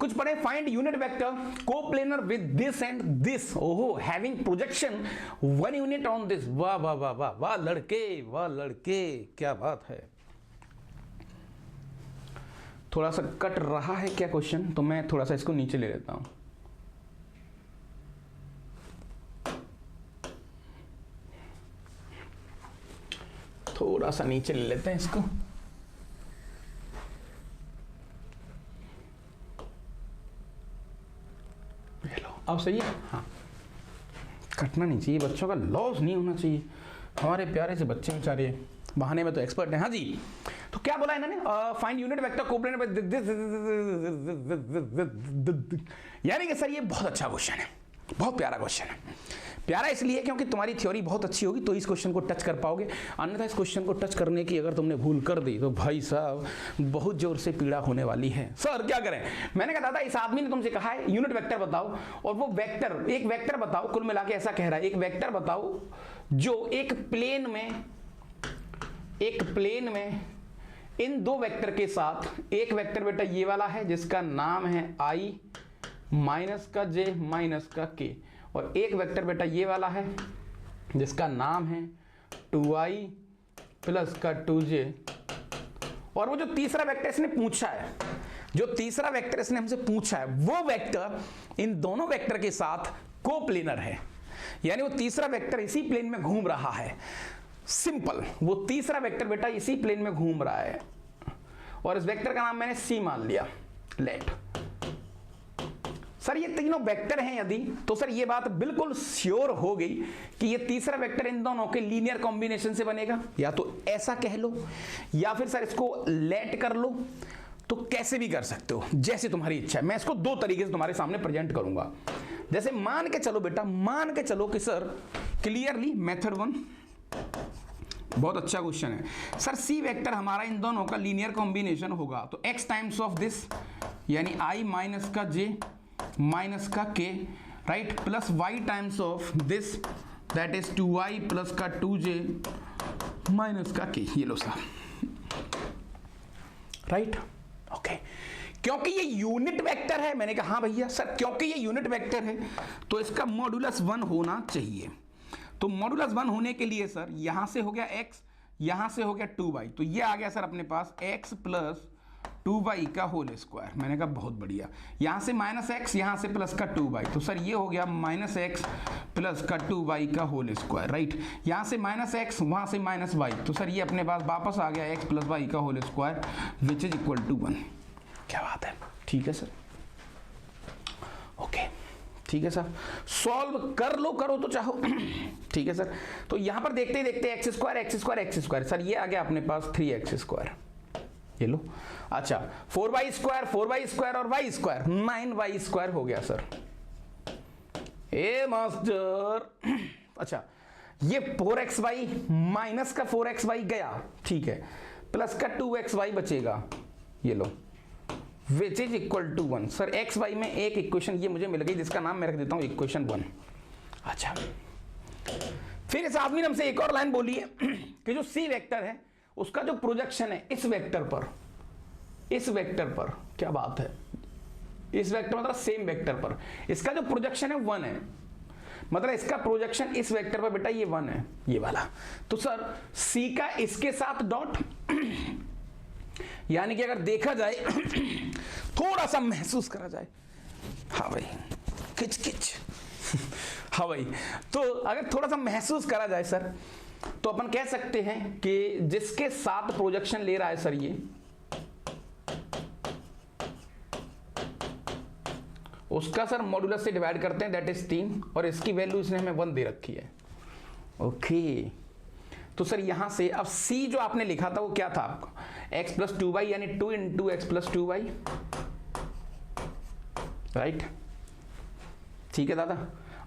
कुछ पढ़े। Find unit vector coplanar with this and this, ओहो, having projection 1 unit on this. वाह वाह वाह वाह वाह लड़के, क्या बात है। थोड़ा सा कट रहा है क्या क्वेश्चन, तो मैं थोड़ा सा इसको नीचे ले लेता हूं। थोड़ा सा नीचे ले लेते हैं इसको। अब सही है, हाँ, कटना नहीं चाहिए, बच्चों का लॉस नहीं होना चाहिए। हमारे प्यारे से बच्चे बेचारे बहाने में तो एक्सपर्ट हैं। हाँ जी, तो क्या बोला इन्होंने? Find unit vector coplanar with this, यानी कि सर ये बहुत अच्छा क्वेश्चन है, बहुत प्यारा क्वेश्चन है। प्यारा इसलिए क्योंकि तुम्हारी थ्योरी बहुत अच्छी होगी तो इस क्वेश्चन को टच कर पाओगे, अन्यथा इस क्वेश्चन को टच करने की अगर तुमने भूल कर दी तो भाई साहब बहुत जोर से पीड़ा होने वाली है। सर क्या करें? मैंने कहा दादा इस आदमी ने तुमसे कहा है यूनिट वेक्टर बताओ, और वो वेक्टर, एक वेक्टर बताओ, कुल मिला के ऐसा कह रहा है, एक वेक्टर बताओ जो एक प्लेन में इन दो वेक्टर के साथ, एक वेक्टर बेटा ये वाला है जिसका नाम है i माइनस का j माइनस का k, और एक वेक्टर बेटा ये वाला है जिसका नाम है 2i प्लस का 2j, और वो जो तीसरा वेक्टर इसने पूछा है, जो तीसरा वेक्टर इसने हमसे पूछा है, वो वेक्टर इन दोनों वेक्टर के साथ कोप्लेनर है, यानी वो तीसरा वेक्टर इसी प्लेन में घूम रहा है। सिंपल, वो तीसरा वेक्टर बेटा इसी प्लेन में घूम रहा है, और इस वेक्टर का नाम मैंने c मान लिया, लेट। सर ये तीनों वेक्टर हैं यदि, तो सर ये बात बिल्कुल श्योर हो गई कि ये तीसरा वेक्टर इन दोनों के लीनियर कॉम्बिनेशन से बनेगा, या तो ऐसा कह लो या फिर सर इसको लेट कर लो, तो कैसे भी कर सकते हो, जैसे तुम्हारी इच्छा है। मैं इसको दो तरीके से तुम्हारे सामने प्रेजेंट करूंगा। जैसे मान के चलो बेटा, मान के चलो कि सर क्लियरली मेथड 1 बहुत अच्छा क्वेश्चन है सर, सी वेक्टर हमारा इन दोनों का लीनियर कॉम्बिनेशन होगा, तो x टाइम्स ऑफ दिस यानी i माइनस का j माइनस का k, right, plus y times of this that is 2i plus का 2j माइनस का k। ये लो सर, राइट, ओके। क्योंकि ये यूनिट वेक्टर है, मैंने कहा हाँ भैया सर क्योंकि ये यूनिट वेक्टर है तो इसका मॉडुलस 1 होना चाहिए। तो मॉडुलस 1 होने के लिए सर यहां से हो गया x, यहां से हो गया 2y, तो ये आ गया सर अपने पास x प्लस 2y का होल स्क्वायर। मैंने कहा बहुत बढ़िया, यहां से माइनस x, यहां से प्लस का 2y, तो सर ये हो गया माइनस x प्लस का 2y का होल स्क्वायर, राइट। यहां से माइनस x, वहां से माइनस y, तो सर ये अपने पास वापस आ गया x प्लस y का whole square which is equal to 1। क्या बात है, ठीक है सर, ओके, ठीक है सर, सॉल्व कर लो, करो तो चाहो ठीक है सर। तो यहां पर देखते ही देखते एक्स स्क्वायर, सर ये आ गया अपने पास 3x², ये लो। अच्छा 4y² और y² 9y² हो गया सर। ए मास्टर, अच्छा ये 4xy माइनस का 4xy गया, ठीक है, प्लस का 2xy बचेगा, ये लो, which is equal to 1। Sir x y में एक इक्वेशन ये मुझे मिल गई जिसका नाम मैं रख देता हूं इक्वेशन 1। अच्छा, फिर इस आदमी ने हमसे एक और लाइन बोली है कि जो सी वेक्टर है उसका जो प्रोजेक्शन है इस वेक्टर पर, इस वेक्टर पर, क्या बात है, इस वेक्टर मतलब सेम वेक्टर पर इसका जो प्रोजेक्शन है 1 है, मतलब इसका प्रोजेक्शन इस वेक्टर पर बेटा ये 1 है, ये वाला। तो सर C का इसके साथ डॉट, यानी कि अगर देखा जाए थोड़ा सा महसूस करा जाए, हाँ भाई किच किच हाँ भाई, तो अगर थोड़ा सा महसूस करा जाए सर, तो अपन कह सकते हैं कि जिसके साथ प्रोजेक्शन ले रहा है सर ये, उसका सर मॉड्यूलस से डिवाइड करते हैं, दैट इज 3, और इसकी वैल्यू इसने हमें 1 दे रखी है। ओके, तो सर यहां से अब C जो आपने लिखा था वो क्या था आपका, x प्लस 2y, यानी 2 into x plus 2y, right, ठीक है दादा।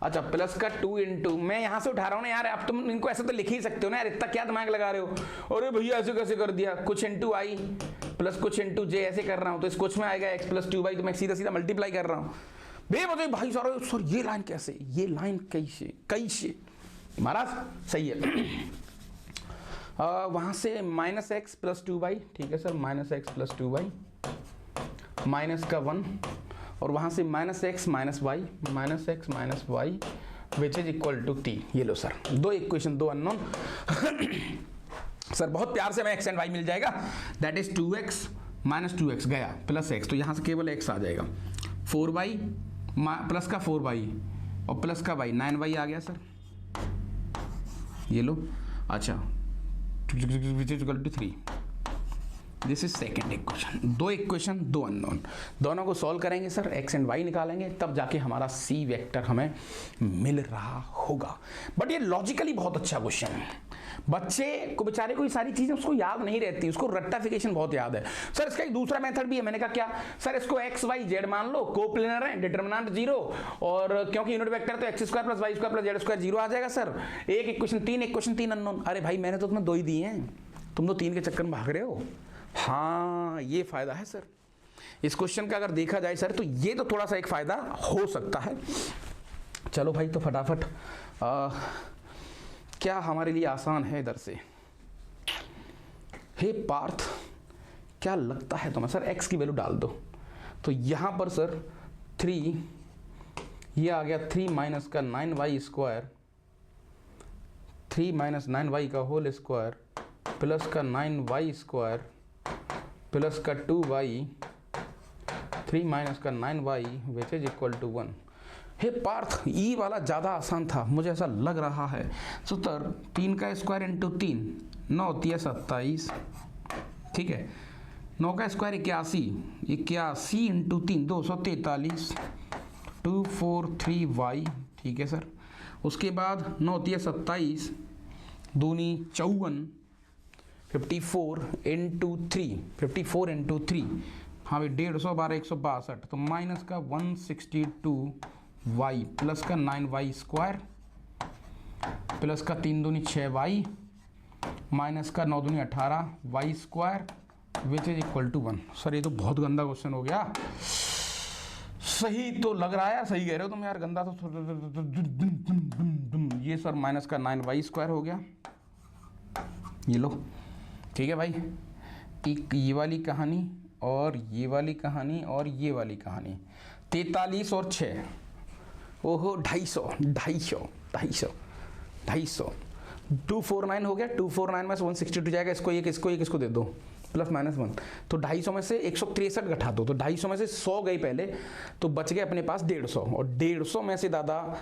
अच्छा, प्लस का 2 इंटू, मैं यहां से उठा रहा हूं ना यार, अब तुम इनको ऐसे तो लिख ही सकते हो ना यार, इतना क्या दिमाग लगा रहे हो, अरे भैया ऐसे कैसे कर दिया, कुछ इंटू आई प्लस कुछ इंटू जे ऐसे कर रहा हूं, तो इस कुछ में आएगा x प्लस 2y, तो मैं सीधा सीधा मल्टीप्लाई कर रहा हूं। बे बताइए भाई सर ये लाइन कैसे, ये लाइन कैसे कैसे महाराज, सही है। वहां से माइनस एक्स प्लस 2y, ठीक है sir, minus X plus 2y, minus का 1, और वहां से minus X minus Y, minus X minus Y which is equal to t। ये लो सर, 2 इक्वेशन 2 अननोन सर बहुत प्यार से मैं x एंड y मिल जाएगा, that is 2x minus 2x गया प्लस x, तो यहां से केवल x आ जाएगा, 4y प्लस का 4y और प्लस का y, 9y आ गया सर, ये लो। अच्छा, which is equal to 3, this is second equation. 2 equation 2 unknown, दोनों को सॉल्व करेंगे सर, x एंड y निकालेंगे, तब जाके हमारा C वेक्टर हमें मिल रहा होगा। बट ये लॉजिकली बहुत अच्छा क्वेश्चन है, बच्चे को बेचारे को ये सारी चीजें उसको याद नहीं रहती, उसको रट्टाफिकेशन बहुत याद है। सर इसका एक दूसरा मेथड भी है, मैंने कहा क्या सर, इसको x y z मान लो, कोप्लेनर है, डिटरमिनेंट 0, और क्योंकि यूनिट वेक्टर तो x square plus y square plus z square 0 आ जाएगा सर। एक इक्वेशन 3 अननोन। अरे भाई मैंने तो तुम्हें 2 ही दिए हैं, तुम तो 3 के चक्कर में भाग रहे हो। हाँ ये फायदा है सर इस क्वेश्चन का, अगर देखा जाए सर तो ये तो थोड़ा सा एक फायदा हो सकता है। चलो भाई, तो फटाफट क्या हमारे लिए आसान है इधर से, हे पार्थ क्या लगता है तुम्हें, सर x की वैल्यू डाल दो, तो यहां पर सर 3, ये आ गया 3 माइनस का 9y स्क्वायर, 3 माइनस 9y का होल स्क्वायर प्लस का 9y स्क्वायर प्लस का 2y, 3 माइनस का 9y which is equal to 1। हे पार्थ ई वाला ज़्यादा आसान था, मुझे ऐसा लग रहा है। सर 3 का स्क्वायर इंटू 3, 9 होती है 27, ठीक है, 9 का स्क्वायर 81, 81 इंटू 3 243, 243y, ठीक है सर। उसके बाद 9 होती है 27, दूनी 54, 54 इंटू 3, 54 इंटू 3, हाँ भाई 150 12 162, तो माइनस का 162y प्लस का 9y स्क्वायर प्लस का 3 दूनी 6y माइनस का 9 दूनी 18y square which is equal to 1। Sir ये तो बहुत गंदा क्वेश्चन हो गया, सही तो लग रहा है, सही कह रहे हो तुम यार, गंदा तो ये सर माइनस का 9y स्क्वायर हो गया, ये लो, ठीक है भाई। एक ये वाली कहानी और ये वाली कहानी और ये वाली कहानी, 43 और 6, ओहो 250, 249 हो गया, 249 में से 162 जाएगा, इसको एक इसको दे दो प्लस माइनस 1, तो 250 में से 163 घटा दो, तो 250 में से 100 गई पहले, तो बच गए अपने पास 150, और 150 में से दादा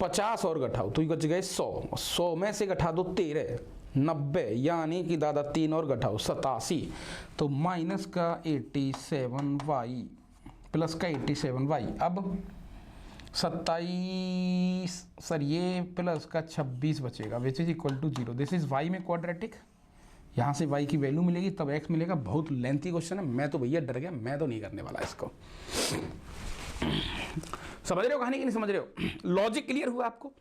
50 और घटाओ तो बच गए 100, 100 में से घटा दो 13, 90, यानी कि दादा 3 और घटाओ 87, तो माइनस का 87y प्लस का 87y, अब 27 सर ये प्लस का 26 बचेगा which is equal to 0। This is y में क्वाड्रेटिक, यहाँ से y की वैल्यू मिलेगी तब x मिलेगा। बहुत लेंथी क्वेश्चन है, मैं तो भैया डर गया, मैं तो नहीं करने वाला इसको। समझ रहे हो कहानी कि नहीं समझ रहे हो? लॉजिक क्लियर हुआ आपको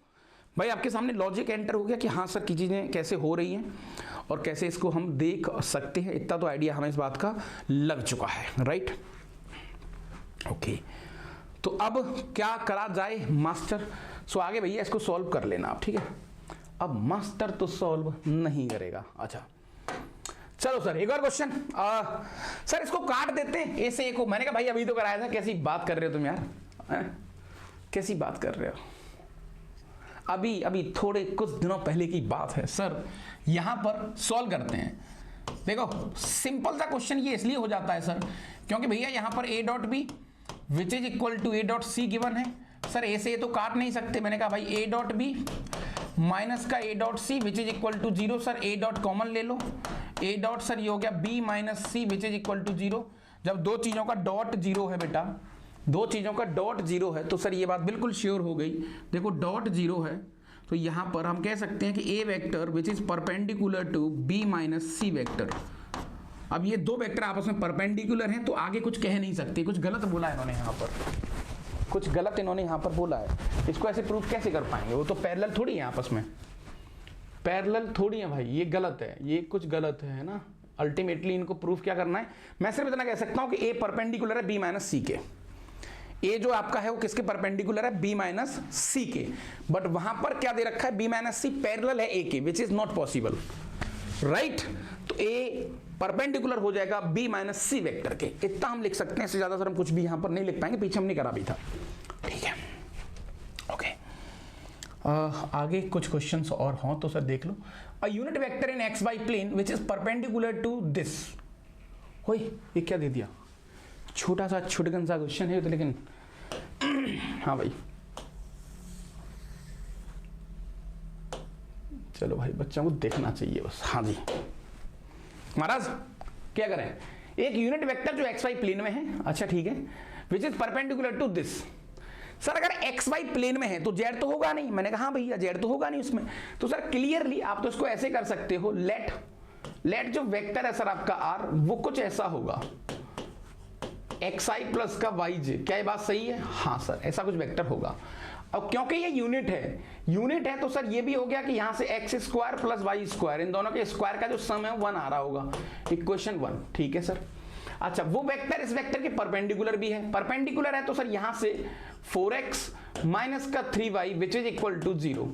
भाई? आपके सामने लॉजिक एंटर हो गया कि हाँ सर की चीज़ें कैसे हो रही हैं और कैसे इसको हम देख सकते हैं, इतना तो आइडिया हमें इस बात का लग चुका है, राइट? ओके, तो अब क्या करा जाए मास्टर? सो आगे भैया इसको सॉल्व कर लेना आप, ठीक है? अब मास्टर तो सॉल्व नहीं करेगा। अच्छा चलो सर एक और क्वेश्चन, सर इसको काट देते हैं ए से ए को। मैंने कहा भाई अभी तो कराया था, कैसी बात कर रहे हो तुम यार, कैसी बात कर रहे हो, अभी अभी थोड़े कुछ दिनों पहले की बात है सर। यहां पर सॉल्व करते हैं। देखो सिंपल सा क्वेश्चन ये इसलिए हो जाता है सर क्योंकि भैया यहां पर a dot B which is equal to a dot C given है। सर ए से ये तो काट नहीं सकते, मैंने कहा भाई a डॉट बी माइनस का a dot C which is equal to 0। Sir a dot common ले लो, a डॉट सर ये हो गया b minus C which is equal to 0। जब दो चीजों का डॉट जीरो है बेटा, दो चीजों का डॉट जीरो है तो सर ये बात बिल्कुल श्योर हो गई। देखो डॉट जीरो है तो यहां पर हम कह सकते हैं कि a vector which is perpendicular to b minus C vector. अब ये दो वेक्टर आपस में परपेंडिकुलर हैं तो आगे कुछ कह नहीं सकते, कुछ गलत बोला है इन्होंने यहाँ पर, कुछ गलत इन्होंने यहाँ पर बोला है। इसको ऐसे प्रूफ कैसे कर पाएंगे, वो तो पैरेलल थोड़ी है आपस में, पैरेलल थोड़ी है भाई, ये गलत है, ये कुछ गलत है ना। अल्टीमेटली इनको प्रूफ क्या करना है, मैं सिर्फ इतना कह सकता हूँ कि a परपेंडिकुलर है b माइनस सी के। ए जो आपका है वो किसके परपेंडिकुलर है, b माइनस सी के, बट वहां पर क्या दे रखा है, b माइनस सी पैरेलल है a के, विच इज नॉट पॉसिबल, राइट। तो a परपेंडिकुलर हो जाएगा b माइनस सी वेक्टर के, इतना हम लिख सकते हैं, इससे ज्यादा सर हम कुछ भी यहां पर नहीं लिख पाएंगे, पीछे हमने करा भी था, ठीक है ओके। आगे कुछ क्वेश्चंस और हों तो सर देख लो। A unit vector in x Y plane which is perpendicular to this. होई ये क्या दे दिया, छोटा सा छुटकन सा क्वेश्चन है तो, लेकिन हाँ भाई चलो भाई बच्चों को देखना चाहिए बस। हाँ जी महाराज क्या करें, एक यूनिट वेक्टर जो एक्स वाई प्लेन में है, अच्छा ठीक है, which is perpendicular to this. Sir अगर एक्स वाई प्लेन में है तो जेड तो होगा नहीं, मैंने कहा हाँ भैया जेड तो होगा नहीं उसमें, तो सर क्लियरली आप तो इसको ऐसे कर सकते हो, लेट जो वेक्टर है सर आपका आर वो कुछ ऐसा होगा एक्स आई प्लस का वाई जे। क्या ये बात सही है, हाँ सर ऐसा कुछ वेक्टर होगा। अब क्योंकि ये यूनिट है तो सर ये भी हो गया कि यहां से x square plus Y square, इन दोनों के स्क्वायर का जो सम है 1 आ रहा होगा, इक्वेशन 1, ठीक है सर। अच्छा वो वेक्टर इस वेक्टर के परपेंडिकुलर भी है, परपेंडिकुलर है तो सर यहां से 4x माइनस का 3y which is equal to 0।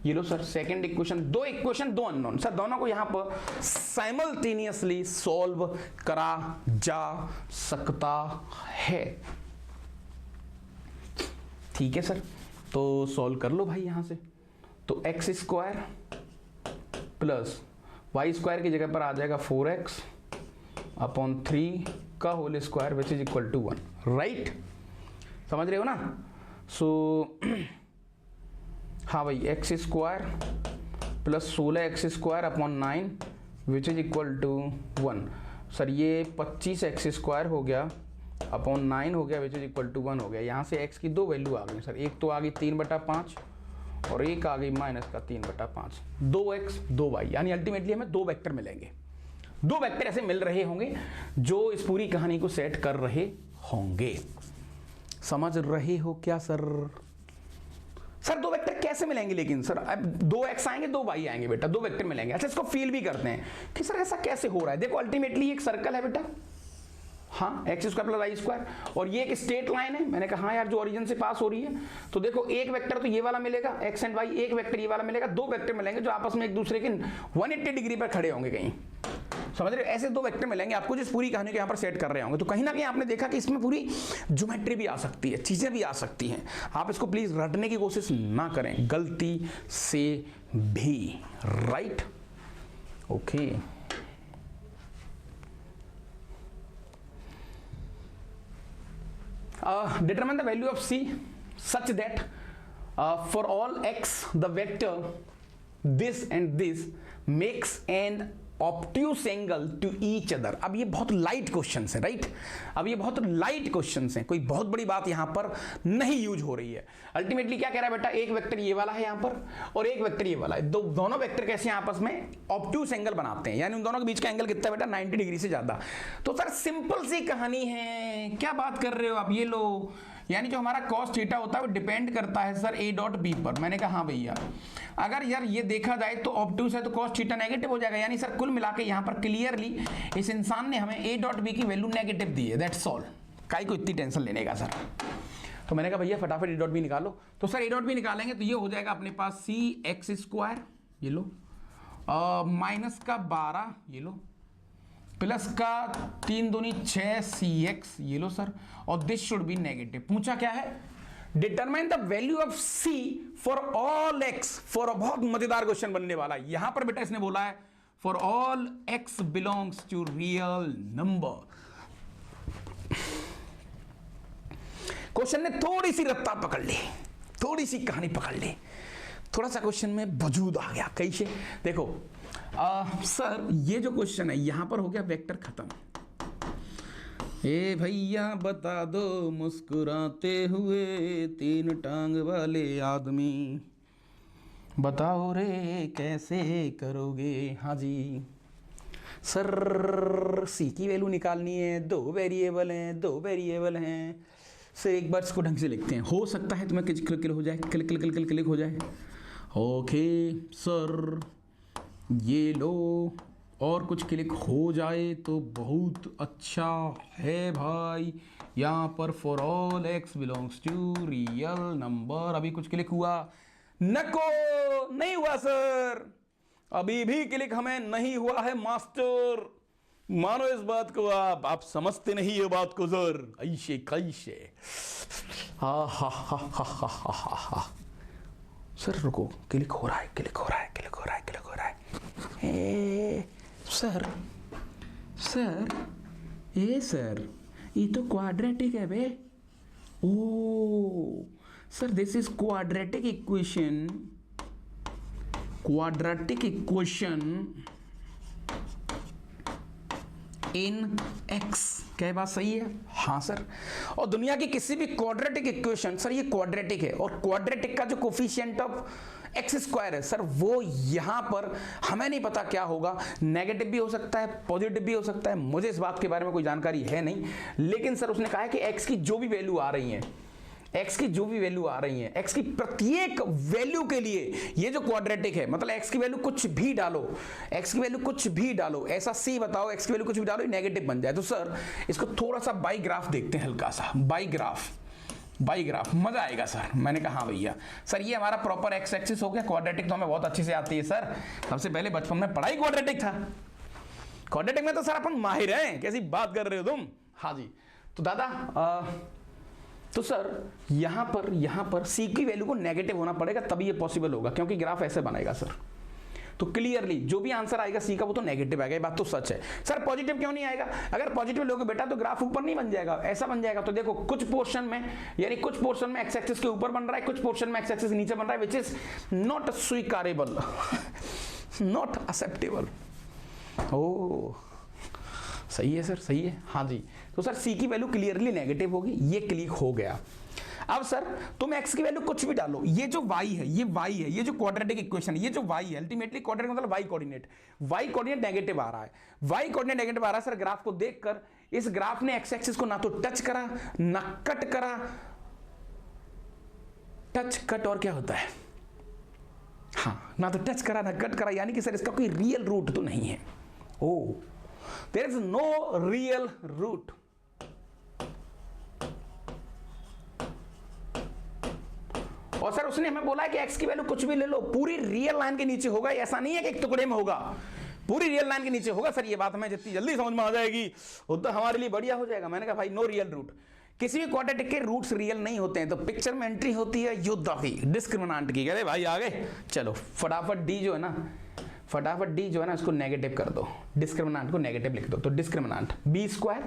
ये लो सर सेकंड इक्वेशन, दो इक्वेशन दो अननोन, सर दोनों को यहां पर साइमल्टेनियसली सॉल्व करा जा सकता है, ठीक है सर। तो सॉल्व कर लो भाई यहां से, तो X square plus Y square की जगह पर आ जाएगा 4x अपॉन 3 का whole square which is equal to 1, right, समझ रहे हो ना। सो हाँ भाई X square plus 16x square upon 9 which is equal to 1। Sir ये 25x स्क्वायर हो गया अपॉन 9 हो गया विच इज इक्वल टू 1 हो गया। यहाँ से x की दो वैल्यू आ गई सर, एक तो आ गई 3/5 और एक आ गई माइनस का 3/5, 2x 2y, यानी अल्टीमेटली हमें दो वेक्टर मिलेंगे, दो वेक्टर ऐसे मिल रहे होंगे जो इस पूरी कहानी को सेट कर रहे होंगे। समझ रहे हो क्या सर? सर दो वेक्टर कैसे मिलेंगे, लेकिन सर अब 2x आएंगे 2y आएंगे बेटा, दो वेक्टर मिलेंगे। अच्छा इसको फील भी करते हैं कि सर ऐसा कैसे हो रहा है। देखो अल्टीमेटली एक सर्कल है बेटा, हाँ X square plus Y square, और ये एक स्ट्रेट लाइन है। मैंने कहा हाँ यार जो ओरिजिन से पास हो रही है, तो देखो एक वेक्टर तो ये वाला मिलेगा एक्स एंड वाई, एक वेक्टर ये वाला मिलेगा, दो वेक्टर मिलेंगे जो आपस में एक दूसरे के 180 डिग्री पर खड़े होंगे कहीं, समझ रहे हो। ऐसे दो वेक्टर मिलेंगे आपको जिस पूरी कहानी को यहाँ पर सेट कर रहे होंगे। तो कहीं ना कहीं आपने देखा कि इसमें पूरी ज्योमेट्री भी आ सकती है, चीजें भी आ सकती हैं। आप इसको प्लीज रटने की कोशिश ना करें गलती से भी, right okay. Determine the value of C such that for all x the vector this and this makes an obtuse angle to each other। अब ये बहुत लाइट क्वेश्चंस हैं, राइट। अब ये बहुत लाइट क्वेश्चंस हैं, कोई बहुत बड़ी बात यहां पर नहीं यूज हो रही है। अल्टीमेटली क्या कह रहा है बेटा, एक वेक्टर ये वाला है यहां पर और एक वेक्टर ये वाला है, दोनों वेक्टर कैसे आपस में ऑब्ट्यूस एंगल बनाते हैं, यानी उन दोनों के बीच का एंगल कितना है बेटा, 90 डिग्री से ज्यादा। तो सर सिंपल सी कहानी है, क्या बात कर रहे हो आप, ये लो, यानी जो हमारा cos थीटा होता है वो डिपेंड करता है सर a डॉट बी पर। मैंने कहा हाँ भैया, अगर यार ये देखा जाए तो ऑब्ट्यूस है तो cos थीटा नेगेटिव हो जाएगा, यानी सर कुल मिला के यहाँ पर क्लियरली इस इंसान ने हमें a डॉट बी की वैल्यू नेगेटिव दी है, दैट्स ऑल। काई को इतनी टेंशन लेने का सर। तो मैंने कहा भैया फटाफट a डॉट बी निकालो। तो सर a डॉट बी निकालेंगे तो ये हो जाएगा अपने पास सी एक्स स्क्वायर, ये लो, माइनस का 12, ये लो, प्लस का 3 दूनी 6 cx, ये लो सर, और दिस शुड बी नेगेटिव। पूछा क्या है, determine the value of c for all x, for बहुत मजेदार क्वेश्चन बनने वाला है। यहां पर बेटा इसने बोला है for all x belongs to real number. Question ने थोड़ी सी रफ्तार पकड़ ली, थोड़ी सी कहानी पकड़ ली, थोड़ा सा क्वेश्चन में वजूद आ गया। कैसे, देखो सर ये जो क्वेश्चन है यहां पर हो गया वेक्टर खत्म। ए भैया बता दो मुस्कुराते हुए 3 टांग वाले आदमी, बताओ रे कैसे करोगे। हाँ जी सर, सी की वैल्यू निकालनी है, 2 वेरिएबल हैं, सर एक बार इसको ढंग से लिखते हैं। हो सकता है तुम्हें क्लिक हो जाए, क्लिक हो जाए। ओके सर ये लो, और कुछ क्लिक हो जाए तो बहुत अच्छा है भाई। यहाँ पर for all x belongs to real number, अभी कुछ क्लिक हुआ? नको, नहीं हुआ सर, अभी भी क्लिक हमें नहीं हुआ है मास्टर। मानो इस बात को, आप समझते नहीं ये बात को सर। ऐसे कैसे, हा सर रुको, क्लिक हो रहा है। सर ये तो क्वाड्रेटिक है बे। ओ sir this is quadratic equation in x। क्या बात सही है? हाँ सर। और दुनिया की किसी भी क्वाड्रेटिक इक्वेशन, सर ये क्वाड्रेटिक है, और क्वाड्रेटिक का जो कोफिशिएंट ऑफ एक्स स्क्वायर है सर, वो यहां पर हमें नहीं पता क्या होगा, नेगेटिव भी हो सकता है, पॉजिटिव भी हो सकता है, मुझे इस बात के बारे में कोई जानकारी है नहीं। लेकिन सर उसने कहा है कि एक्स की जो भी वैल्यू आ रही है, x की प्रत्येक वैल्यू के लिए ये जो क्वाड्रेटिक है, मतलब x की वैल्यू कुछ भी डालो, ऐसा सी बताओ, x की वैल्यू कुछ भी डालो, नेगेटिव बन जाए। तो सर इसको थोड़ा सा बाई ग्राफ देखते हैं, हल्का सा बाई ग्राफ मजा आएगा सर। मैंने कहा हाँ भैया सर ये हमारा प्रॉपर x एक्सिस हो गया। क्वाड्रेटिक तो हमें बहुत अच्छे से आती है सर, सबसे पहले बचपन में पढ़ाई क्वाड्रेटिक था, क्वाड्रेटिक में तो सर अपन माहिर हैं। कैसी बात कर रहे हो तुम? हाँ जी। तो दादा तो सर यहां पर c की वैल्यू को नेगेटिव होना पड़ेगा तभी ये पॉसिबल होगा, क्योंकि ग्राफ ऐसे बनेगा सर। तो क्लियरली जो भी आंसर आएगा c का वो तो नेगेटिव आएगा, ये बात तो सच है। सर पॉजिटिव क्यों नहीं आएगा? अगर पॉजिटिव लोगे बेटा तो ग्राफ ऊपर नहीं बन जाएगा, ऐसा बन जाएगा। तो देखो कुछ पोर्शन में एक्स एक्सिस के ऊपर बन रहा है, कुछ पोर्शन में एक्स एक्सिस नीचे बन रहा है, विच इज नॉट स्वीकारेबल, नॉट एक्सेप्टेबल। ओ सही है सर, सही है। हाँ जी। तो सर c की वैल्यू क्लियरली नेगेटिव होगी, ये क्लिक हो गया। अब सर तुम x की वैल्यू कुछ भी डालो, ये जो y है, ये जो क्वाड्रेटिक इक्वेशन है, ये जो y है, अल्टीमेटली क्वाड्रेटिक मतलब y कोऑर्डिनेट नेगेटिव आ रहा है। सर ग्राफ को देखकर इस ग्राफ ने x एक्सिस को ना तो टच करा ना कट करा। टच कट और क्या होता है? हाँ, ना तो टच करा ना कट करा, यानी कि सर इसका कोई रियल रूट तो नहीं है। ओ there is no real root। और सर उसने हमें बोला है कि x की वैल्यू कुछ भी ले लो, पूरी रियल लाइन के नीचे होगा, ऐसा नहीं है कि एक टुकड़े में होगा, पूरी रियल लाइन के नीचे होगा। सर ये बात हमें जितनी जल्दी समझ में आ जाएगी उतना हमारे लिए बढ़िया हो जाएगा। मैंने कहा भाई नो रियल रूट, किसी भी क्वाड्रेटिक के रूट्स रियल नहीं होते हैं। तो पिक्चर में एंट्री होती है युद्ध की, डिस्क्रिमिनेंट की। कहते भाई आ गए, चलो फटाफट डी जो है ना इसको नेगेटिव कर दो, डिस्क्रिमिनेंट को नेगेटिव लिख दो। तो डिस्क्रिमिनेंट बी स्क्वायर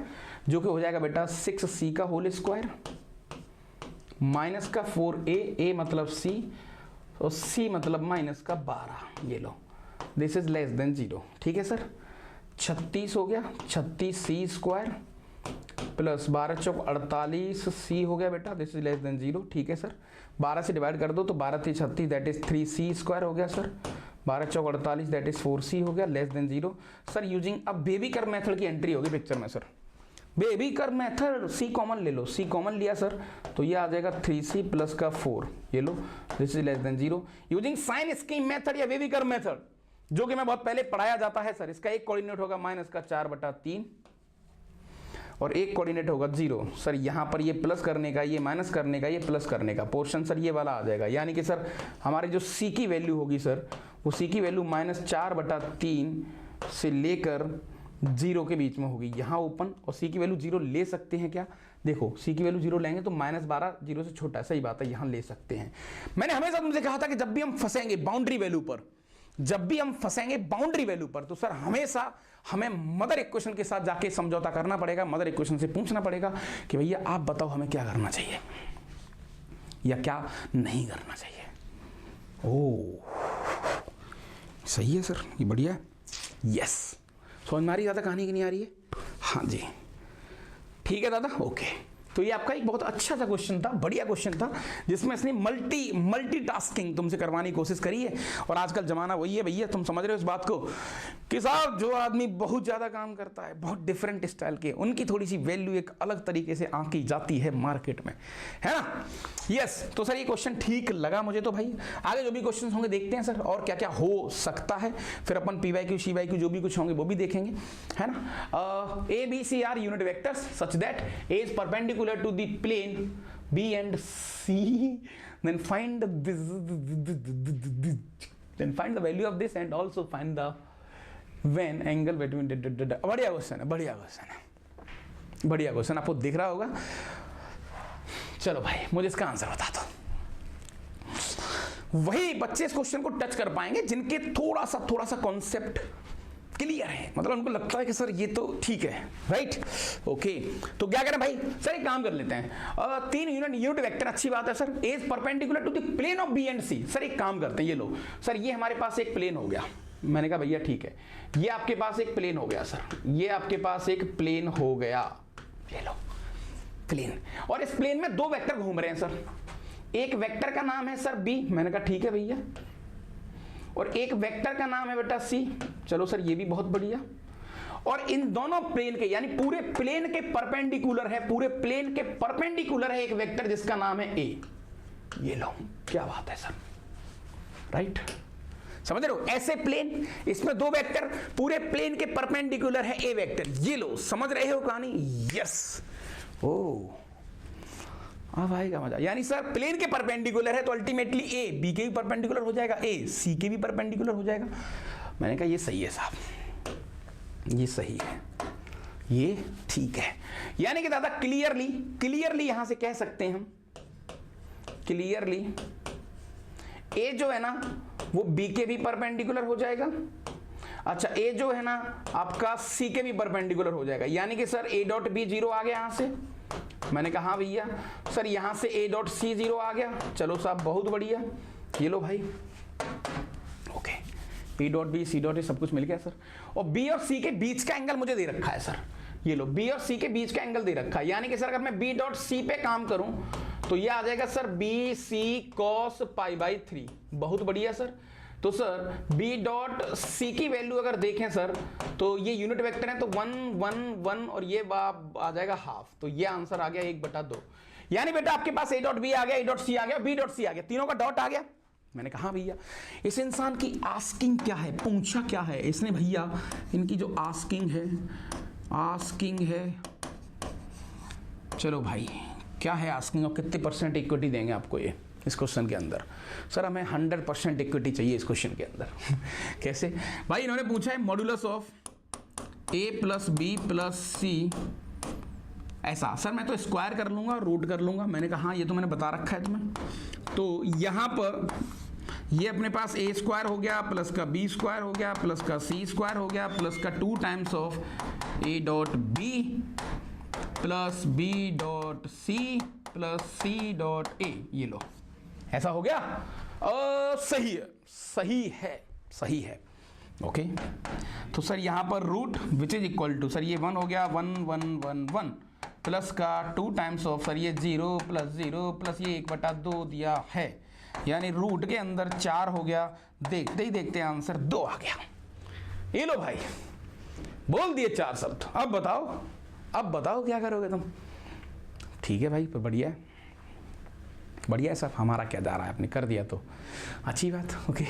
जो कि हो जाएगा बेटा 6c का होल स्क्वायर माइनस का 4a, मतलब c और c मतलब माइनस का 12। ये लो, दिस इज लेस देन 0। ठीक है सर, 36 हो गया, 36c स्क्वायर प्लस 12 चौक 48c हो गया बेटा, दिस इज लेस देन 0। ठीक है सर, 12 से डिवाइड कर दो तो 12 3 36, दैट इज 3c स्क्वायर हो गया sir. 12 Chowk 48, that is 4c हो गया, लेस देन 0। सर यूजिंग अब बेबी कर्व मेथड की एंट्री होगी पिक्चर में। Sir baby curve method, c common ले लो, c कॉमन लिया सर तो ये आ जाएगा 3c प्लस का 4। ये लो, this is less than 0। Using sign scheme method या बेबी कर्व मेथड, जो कि मैं बहुत पहले पढ़ाया जाता है सर, इसका एक कोऑर्डिनेट होगा माइनस का 4/3 और एक कोऑर्डिनेट होगा 0। सर यहाँ पर ये प्लस करने का, ये माइनस करने का, ये प्लस करने का पोर्शन सर ये वाला आ जाएगा। यानी कि सर हमारी जो c की वैल्यू होगी सर, वो c की वैल्यू -4/3 से लेकर जीरो के बीच में होगी, यहाँ ओपन, और सी की वैल्यू जीरो ले सकते हैं क्या? देखो सी की वैल्यू जीरो लेंगे तो -12 जीरो से छोटा है, सही बात है, यहाँ ले सकते हैं। मैंने हमेशा तुमसे कहा था कि जब भी हम फंसेंगे बाउंड्री वैल्यू पर, जब भी हम फंसेंगे बाउंड्री वैल्यू पर, तो सर हमेशा हमें मदर इक्वेशन के साथ जाके समझौता करना पड़ेगा, मदर इक्वेशन से पूछना पड़ेगा कि भैया आप बताओ हमें क्या करना चाहिए या क्या नहीं करना चाहिए। ओह सही है सर, ये बढ़िया है। यस, समझ में आ रही दादा कहानी की नहीं आ रही है? हाँ जी ठीक है दादा, ओके। तो ये आपका एक बहुत अच्छा सा क्वेश्चन था, बढ़िया क्वेश्चन था, जिसमें इसने मल्टीटास्किंग तुमसे करवाने की कोशिश करी है। और आजकल जमाना वही है भैया, तुम समझ रहे हो इस बात को कि साहब जो आदमी बहुत ज्यादा काम करता है, बहुत डिफरेंट स्टाइल के, उनकी थोड़ी सी वैल्यू एक अलग तरीके से आंकी जाती है मार्केट में, है ना? यस, तो सर ये क्वेश्चन ठीक लगा मुझे। तो भाई आगे जो भी क्वेश्चन होंगे देखते हैं सर, और क्या क्या हो सकता है, फिर अपन PYQ CYQ जो भी कुछ होंगे वो भी देखेंगे, है ना? A B C are unit vectors such that A is perpendicular to the plane B and C, then find this, then find the value of this and also find the when angle between बढ़िया question है, बढ़िया question है, बढ़िया question, आपको दिख रहा होगा। चलो भाई मुझे इसका आंसर बता दो। वही बच्चे इस क्वेश्चन को टच कर पाएंगे जिनके थोड़ा सा कॉन्सेप्ट क्लियर है, मतलब उनको लगता है कि सर ये तो ठीक है, राइट? ओके, तो क्या करें भाई? सर एक काम कर लेते हैं, 3 यूनिट वेक्टर, अच्छी बात है sir. A is perpendicular to the plane of B and C. Sir एक काम करते हैं, ये लो सर, ये हमारे पास एक प्लेन हो गया। मैंने कहा भैया ठीक है, ये आपके पास एक प्लेन हो गया सर, ये आपके पास एक प्लेन हो गया, ये लो प्लेन, और इस प्लेन में 2 वेक्टर घूम रहे हैं सर। एक वेक्टर का नाम है सर बी, मैंने कहा ठीक है भैया, और एक वेक्टर का नाम है बेटा सी। चलो सर ये भी बहुत बढ़िया। और इन दोनों प्लेन के, यानी पूरे प्लेन के परपेंडिकुलर है, पूरे प्लेन के परपेंडिकुलर है एक वेक्टर जिसका नाम है ए। ये लो, क्या बात है सर, राइट? समझ रहे हो? ऐसे प्लेन, इसमें 2 वेक्टर, पूरे प्लेन के परपेंडिकुलर है ए वेक्टर। ये लो, समझ रहे हो कहानी? यस। ओ अब आएगा मजा। यानी सर प्लेन के परपेंडिकुलर है तो अल्टीमेटली ए बी के भी परपेंडिकुलर हो जाएगा, ए सी के भी परपेंडिकुलर हो जाएगा। मैंने कहा ये सही है साहब, ये सही है, ये ठीक है। यानी कि दादा क्लियरली यहां से कह सकते हैं हम, क्लियरली ए जो है ना वो बी के भी परपेंडिकुलर हो जाएगा। अच्छा, ए जो है ना आपका सी के भी परपेंडिकुलर हो जाएगा। यानी कि सर ए डॉट बी 0 आ गया यहां से। मैंने कहा हाँ भैया। सर यहां से ए डॉट सी 0 आ गया। चलो साहब बहुत बढ़िया, ये लो भाई, okay, P dot B C dot A सब कुछ मिल गया सर। और बी और सी के बीच का एंगल मुझे दे रखा है सर, ये लो, बी और सी के बीच का एंगल दे रखा है। यानी कि सर अगर मैं बी डॉट सी पे काम करूं तो ये आ जाएगा सर बी सी कॉस पाई/3। बहुत बढ़िया सर। तो सर बी डॉट सी की वैल्यू अगर देखें सर तो ये यूनिट वेक्टर है तो 1 1 1 और ये आ जाएगा हाफ। तो ये आंसर आ गया 1/2। यानी बेटा आपके पास ए डॉट बी आ गया, ए डॉट सी आ गया, बी डॉट सी आ गया, तीनों का डॉट आ गया। मैंने कहा भैया इस इंसान की आस्किंग क्या है, पूछा क्या है इसने भैया, इनकी जो आस्किंग है, चलो भाई क्या है आस्किंग और कितने % इक्विटी देंगे आपको ये इस क्वेश्चन के अंदर? सर हमें 100% इक्विटी चाहिए इस क्वेश्चन के अंदर। कैसे भाई? इन्होंने पूछा है modulus of a plus b plus c ऐसा। सर मैं तो स्क्वायर कर लूंगा, रूट कर लूंगा। मैंने कहा हाँ ये तो मैंने बता रखा है तुम्हें। तो यहां पर ये अपने पास a स्क्वायर हो गया प्लस का b स्क्वायर हो गया प्लस का c स्क्वायर हो गया प्लस का 2 times of a dot b plus b dot c plus c dot a। ये लो, ऐसा हो गया। सही है। ओके, तो सर यहां पर root which is equal to, sir ये 1 हो गया 1 1 1 1 प्लस का 2 टाइम्स ऑफ सर ये 0 प्लस 0 प्लस ये 1/2 दिया है। यानी रूट के अंदर 4 हो गया। देखते ही देखते आंसर 2 आ गया। ये लो भाई, बोल दिए 4 शब्द। अब बताओ क्या करोगे तुम? ठीक है भाई, बढ़िया है सब। हमारा क्या जा रहा है, आपने कर दिया तो अच्छी बात। ओके,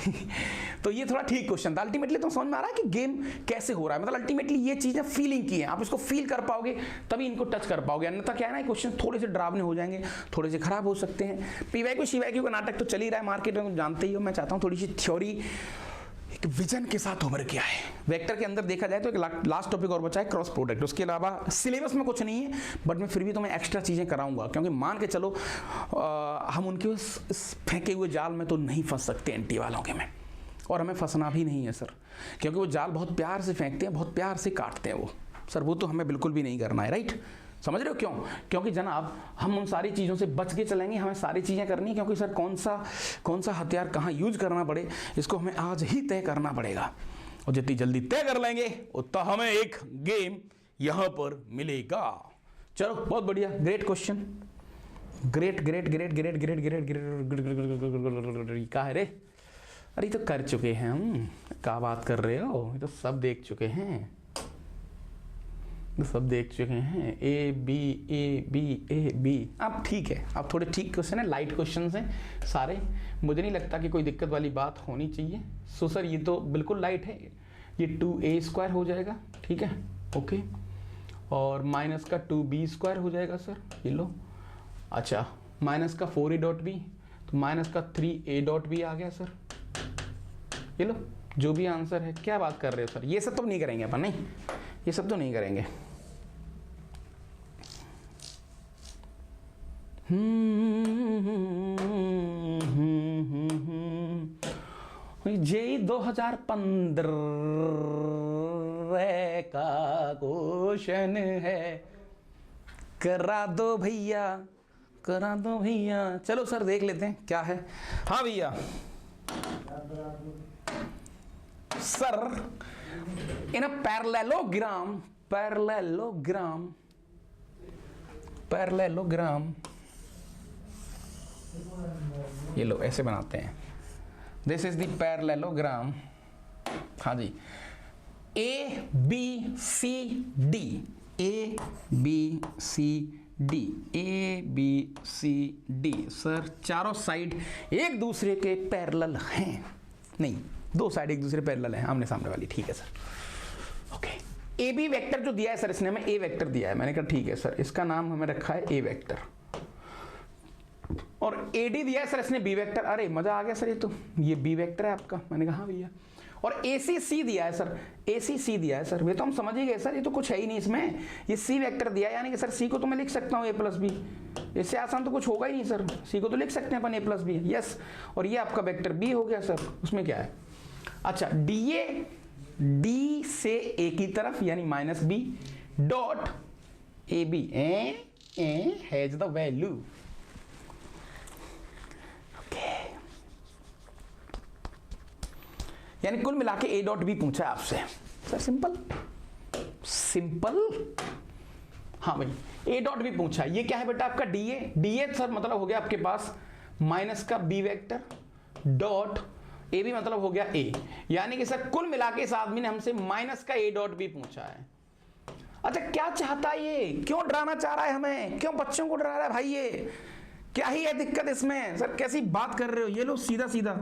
तो ये थोड़ा ठीक क्वेश्चन था। अल्टीमेटली तो समझ में आ रहा है कि गेम कैसे हो रहा है, मतलब अल्टीमेटली ये चीजें फीलिंग की है, आप इसको फील कर पाओगे तभी इनको टच कर पाओगे। अन्यथा क्या है ना, क्वेश्चन थोड़े से डरावने हो जाएंगे, थोड़े से खराब हो सकते हैं। PYQ CYQ का नाटक तो चल ही रहा है मार्केट में, जानते ही हो। मैं चाहता हूँ थोड़ी सी थ्योरी कि विजन के साथ उम्र क्या है। वेक्टर के अंदर देखा जाए तो एक लास्ट टॉपिक और बचा है क्रॉस प्रोडक्ट, उसके अलावा सिलेबस में कुछ नहीं है, बट मैं फिर भी तुम्हें एक्स्ट्रा चीज़ें कराऊंगा, क्योंकि मान के चलो हम उनके उस फेंके हुए जाल में तो नहीं फंस सकते एंटी वालों के में, और हमें फंसना भी नहीं है सर, क्योंकि वो जाल बहुत प्यार से फेंकते हैं, बहुत प्यार से काटते हैं वो सर, वो तो हमें बिल्कुल भी नहीं करना है, राइट। समझ रहे हो क्यों? क्योंकि जनाब हम उन सारी चीज़ों से बच के चलेंगे, हमें सारी चीज़ें करनी है, क्योंकि सर कौन सा हथियार कहाँ यूज करना पड़े इसको हमें आज ही तय करना पड़ेगा, और जितनी जल्दी तय कर लेंगे उतना हमें एक गेम यहाँ पर मिलेगा। चलो बहुत बढ़िया, great question, great great great great great great great. क्या है रे? अरे तो कर चुके हैं हम, क्या बात कर रहे हो, ये तो सब देख चुके हैं, सब देख चुके हैं, A B A B A B. अब ठीक है, अब थोड़े ठीक क्वेश्चन है, लाइट क्वेश्चन हैं सारे, मुझे नहीं लगता कि कोई दिक्कत वाली बात होनी चाहिए। सो सर ये तो बिल्कुल लाइट है, ये 2a² हो जाएगा, ठीक है, ओके, और माइनस का 2b² हो जाएगा सर, ये लो, अच्छा माइनस का 4a.b, तो माइनस का 3a.b आ गया सर, ये लो जो भी आंसर है। क्या बात कर रहे हो सर, ये सब तो नहीं करेंगे अपन, नहीं ये सब तो नहीं करेंगे। जेई 2015 का क्वेश्चन है, करा दो भैया, करा दो भैया। चलो सर देख लेते हैं क्या है। हाँ भैया सर, इन अ पैरेललोग्राम, ये लो ऐसे बनाते हैं, दिस इज द पैरेललोग्राम, हाँ जी, a b c d, a b c d, a b c d sir, चारों साइड एक दूसरे के पैरेलल हैं, नहीं दो साइड एक दूसरे पैरेलल हैं, आमने सामने वाली, ठीक है sir, okay. A B vector जो दिया है सर, इसने हमें ए वेक्टर दिया है, मैंने कहा ठीक है सर, इसका नाम हमें रखा है ए वेक्टर, और ए डी दिया है सर इसने बी वेक्टर, अरे मजा आ गया सर, ये तो ये बी वेक्टर है आपका, मैंने कहा हाँ भैया, और ए सी सी दिया है सर, ए सी सी दिया है सर, ये तो हम समझ ही गए सर, ये तो कुछ है ही नहीं इसमें, ये सी वेक्टर दिया है, यानी कि सर सी को तो मैं लिख सकता हूँ ए प्लस बी, इससे आसान तो कुछ होगा ही नहीं सर, सी को तो लिख सकते हैं अपन ए प्लस बी, यस, और ये आपका वेक्टर बी हो गया सर, उसमें क्या है, अच्छा डी ए, डी से ए की तरफ यानी minus B dot A B, has the value, okay, यानी कुल मिला के ए डॉट बी पूछा आपसे सर, सिंपल सिंपल, हाँ भाई ए डॉट बी पूछा, ये क्या है बेटा आपका D A, D A sir मतलब हो गया आपके पास माइनस का B vector dot A B मतलब हो गया ए, यानी कि सर कुल मिला के इस आदमी ने हमसे माइनस का ए डॉट बी पूछा है। अच्छा क्या चाहता है ये, क्यों डराना चाह रहा है हमें, क्यों बच्चों को डरा रहा है भाई, ये क्या ही है दिक्कत इसमें सर, कैसी बात कर रहे हो, ये लो सीधा सीधा,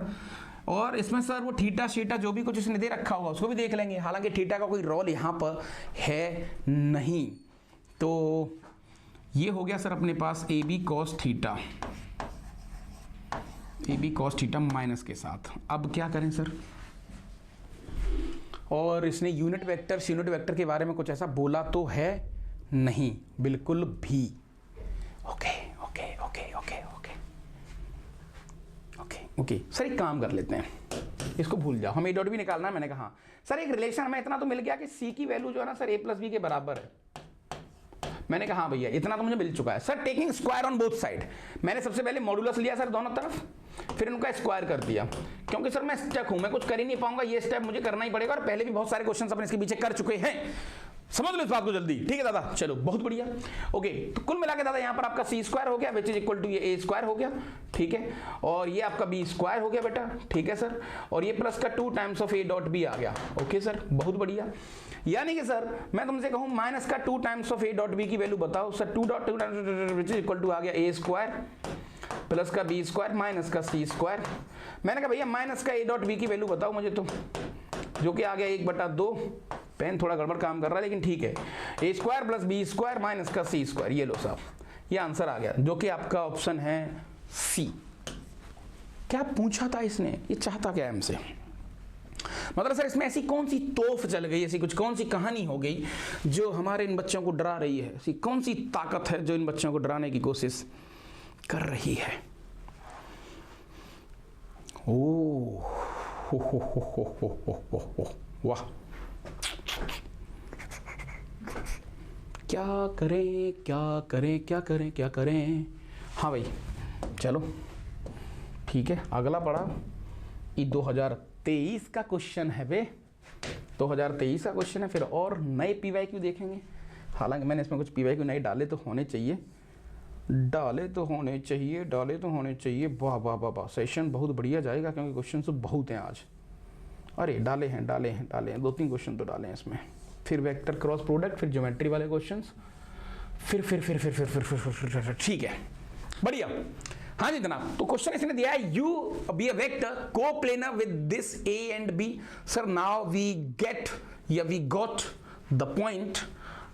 और इसमें सर वो थीटा शीटा जो भी कुछ इसने दे रखा होगा उसको भी देख लेंगे, हालांकि थीटा का कोई रोल यहाँ पर है नहीं, तो ये हो गया सर अपने पास a b cos theta, a b cos theta minus के साथ। अब क्या करें सर, और इसने यूनिट वेक्टर के बारे में कुछ ऐसा बोला तो है नहीं, बिल्कुल भी, okay okay okay okay okay okay okay sir एक काम कर लेते हैं, इसको भूल जाओ, हमें ए डॉट भी निकालना है, मैंने कहा हाँ सर, एक रिलेशन हमें इतना तो मिल गया कि सी की वैल्यू जो है ना सर ए प्लस बी के बराबर है, मैंने कहा हाँ भैया इतना तो मुझे मिल चुका है sir, taking square on both side, मैंने सबसे पहले मॉडुलस लिया सर दोनों तरफ, फिर उनका स्क्वायर कर दिया, क्योंकि सर मैं स्टक हूं, मैं कुछ कर ही नहीं पाऊंगा, ये स्टेप मुझे करना ही पड़ेगा, और पहले भी बहुत सारे क्वेश्चन अपने इसके पीछे कर चुके हैं, समझ लो इस बात को जल्दी, ठीक है दादा, चलो बहुत बढ़िया, ओके, तो कुल मिला के दादा यहाँ पर आपका सी स्क्वायर हो गया विच इज इक्वल टू ये ए स्क्वायर हो गया, ठीक है, और ये आपका बी स्क्वायर हो गया बेटा, ठीक है सर, और ये प्लस का 2 times of a dot b आ गया, ओके सर बहुत बढ़िया, यानी कि सर मैं तुमसे कहूँ माइनस का 2 times of a dot b की वैल्यू बताओ sir, 2 dot 2 which is equal to आ गया ए स्क्वायर प्लस का बी स्क्वायर माइनस का सी स्क्वायर, मैंने कहा भैया माइनस का ए डॉट बी की वैल्यू बताओ मुझे, तो जो कि आ गया 1/2, पेन थोड़ा गड़बड़ काम कर रहा है लेकिन ठीक है, a square plus b square minus का सी स्क्वायर, ये लो साहब ये आंसर आ गया, जो कि आपका ऑप्शन है सी। क्या पूछा था इसने, ये चाहता क्या है हमसे, मतलब सर इसमें ऐसी कौन सी तोफ चल गई, ऐसी कुछ कौन सी कहानी हो गई जो हमारे इन बच्चों को डरा रही है, ऐसी कौन सी ताकत है जो इन बच्चों को डराने की कोशिश कर रही है। ओह हो, वाह, क्या करें क्या करें क्या करें क्या करें। हाँ भाई चलो ठीक है, अगला पड़ा ये 2023 का क्वेश्चन है बे, 2023 का क्वेश्चन है। फिर और नए PYQ देखेंगे, हालांकि मैंने इसमें कुछ PYQ नए डाले तो होने चाहिए, डाले तो होने चाहिए। वाह वाह वाह वाह, सेशन बहुत बढ़िया जाएगा क्योंकि क्वेश्चन तो बहुत हैं आज। अरे डाले हैं 2-3 क्वेश्चन तो डाले हैं इसमें। फिर वेक्टर क्रॉस प्रोडक्ट, फिर ज्योमेट्री वाले क्वेश्चंस, फिर ठीक है, बढ़िया। हाँ जी जनाब, तो क्वेश्चन इसने दिया है U be a vector coplanar with this A and B। Sir now we got the point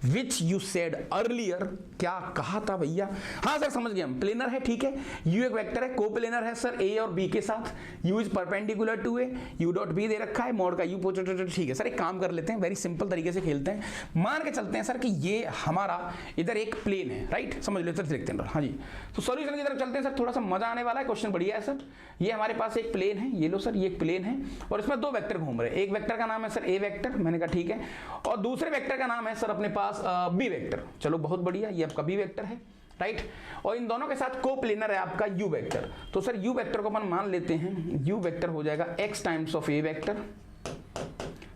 which you said earlier. क्या कहा था भैया? हाँ सर समझ गए हम, प्लेनर है, ठीक है। यू एक वेक्टर है, को प्लेनर है सर A और B के साथ, U is perpendicular to A, U dot B दे रखा है, मोड का U, ठीक है सर। एक काम कर लेते हैं, वेरी सिंपल तरीके से खेलते हैं। मान के चलते हैं सर कि ये हमारा इधर एक प्लेन है, राइट, समझ लो, इधर देखते हैं। हाँ जी, तो सॉल्यूशन की तरफ चलते हैं सर, थोड़ा सा मजा आने वाला है, क्वेश्चन बढ़िया है सर। ये हमारे पास एक प्लेन है, ये लो सर, ये एक प्लेन है और इसमें 2 वेक्टर घूम रहे हैं। एक वेक्टर का नाम है सर A वेक्टर, मैंने कहा ठीक है, और दूसरे वेक्टर का नाम है सर अपने पास B वेक्टर। चलो बहुत बढ़िया, ये आपका B वेक्टर है, राइट, और इन दोनों के साथ को प्लेनर है आपका U वेक्टर। तो सर U वेक्टर को अपन मान लेते हैं, U वेक्टर हो जाएगा x times of A vector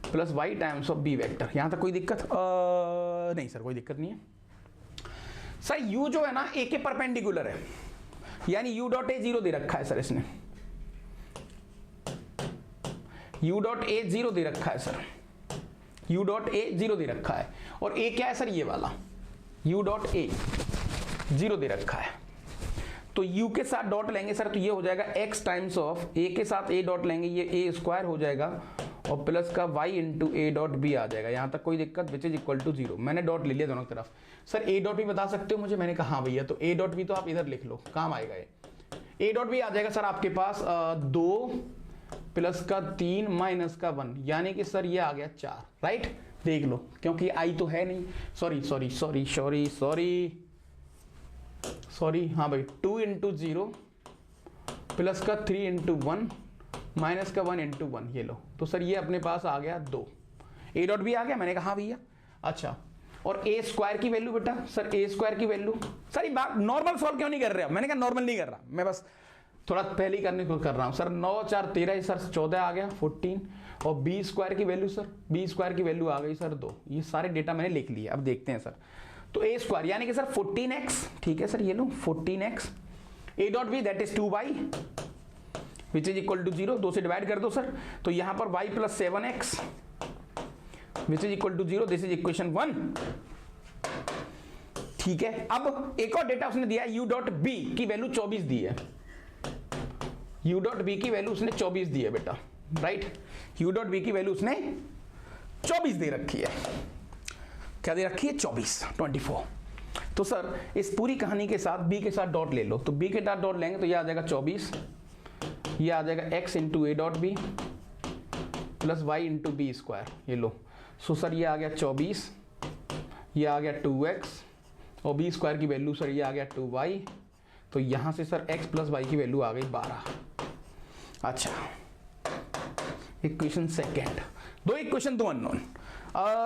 plus y times of B vector. यहां तक कोई दिक्कत? नहीं सर, कोई दिक्कत नहीं है सर। U जो है ना A के परपेंडिकुलर है, यानी U डॉट A 0 दे रखा है सर इसने, U डॉट A 0 दे रखा है सर, U डॉट A 0 दे रखा है, और A क्या है सर, ये वाला U डॉट A 0 दे रखा है। तो U के साथ डॉट लेंगे सर तो ये हो जाएगा x टाइम्स ऑफ A के साथ A डॉट लेंगे, ये A स्क्वायर हो जाएगा और प्लस का y into A dot B आ जाएगा। यहां तक कोई दिक्कत? Which is equal to 0। मैंने डॉट ले लिया दोनों तरफ। सर A डॉट भी बता सकते हो मुझे? मैंने कहा हाँ भैया, तो A डॉट भी तो आप इधर लिख लो, काम आएगा ये। A डॉट भी आ जाएगा सर आपके पास 2 प्लस का 3 माइनस का 1, यानी कि सर ये आ गया 4, राइट, देख लो, क्योंकि आई तो है नहीं, सॉरी, हाँ भाई, 2 इंटू 0 प्लस का 3 इंटू 1 माइनस का 1 इंटू 1, ये लो। तो सर ये अपने पास आ गया 2। A डॉट भी आ गया, मैंने कहा हाँ भैया। अच्छा, और A स्क्वायर की वैल्यू बेटा, सर A स्क्वायर की वैल्यू, सर ये बात नॉर्मल सॉल्व क्यों नहीं कर रहे हो? मैंने कहा नॉर्मल नहीं कर रहा, मैं बस थोड़ा पहले ही करने को कर रहा हूँ सर। 9 4 13, सर 14 आ गया, 14, और B स्क्वायर की वैल्यू सर, B स्क्वायर की वैल्यू आ गई सर 2। ये सारे डेटा मैंने लिख लिए, अब देखते हैं सर। तो A स्क्वायर यानी कि सर 14x, ठीक है सर, ये लो 14x, A dot B that is 2y which is equal to 0, 2 से डिवाइड कर दो सर, तो यहां पर y plus 7x which is equal to 0, this is equation 1, ठीक है। अब एक और डेटा उसने दिया है, U डॉट B की वैल्यू 24 दी है, U डॉट B की वैल्यू उसने 24 दी है बेटा, राइट, U डॉट B की वैल्यू उसने 24 दे रखी है। क्या दे रखी है? 24। तो सर इस पूरी कहानी के साथ B के साथ डॉट ले लो, तो B के साथ डॉट लेंगे तो ये आ जाएगा 24, ये आ जाएगा x into A dot B plus y into B square, ये लो। सो सर ये आ गया 24, ये आ गया 2x, और B स्क्वायर की वैल्यू सर ये आ गया 2y, तो यहां से सर x प्लस y की वैल्यू आ गई 12। अच्छा, इक्वेशन सेकेंड, 2 इक्वेशन 2 अननोन,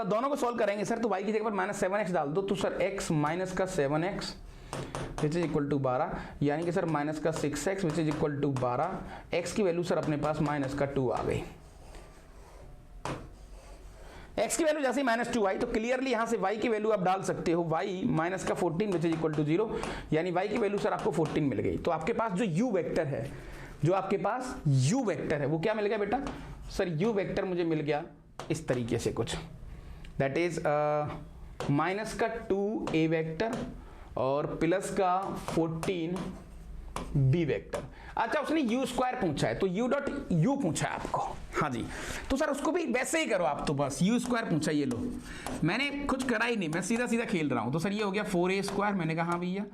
दोनों को सॉल्व करेंगे सर। तो y की जगह पर माइनस 7x डाल दो, तो सर x माइनस का 7x which is equal to 12, यानी कि सर माइनस का 6x which is equal to 12, x की वैल्यू सर अपने पास माइनस का 2 आ गई। x की वैल्यू जैसे ही माइनस 2 आई तो क्लियरली यहां से y की वैल्यू आप डाल सकते हो, y माइनस का 14 विच इज इक्वल टू 0, यानी y की वैल्यू सर आपको 14 मिल गई। तो आपके पास जो u वेक्टर है, जो आपके पास u वेक्टर है वो क्या मिल गया बेटा? सर u वेक्टर मुझे मिल गया इस तरीके से कुछ, दैट इज माइनस का 2a वेक्टर और प्लस का 14b वेक्टर। अच्छा, उसने u स्क्वायर पूछा है तो u डॉट u पूछा है आपको, हाँ जी, तो सर उसको भी वैसे ही करो आप, तो बस u स्क्वायर पूछा, ये लो, मैंने कुछ करा ही नहीं, मैं सीधा सीधा खेल रहा हूँ। तो सर ये हो गया 4a स्क्वायर, मैंने कहा हाँ भैया,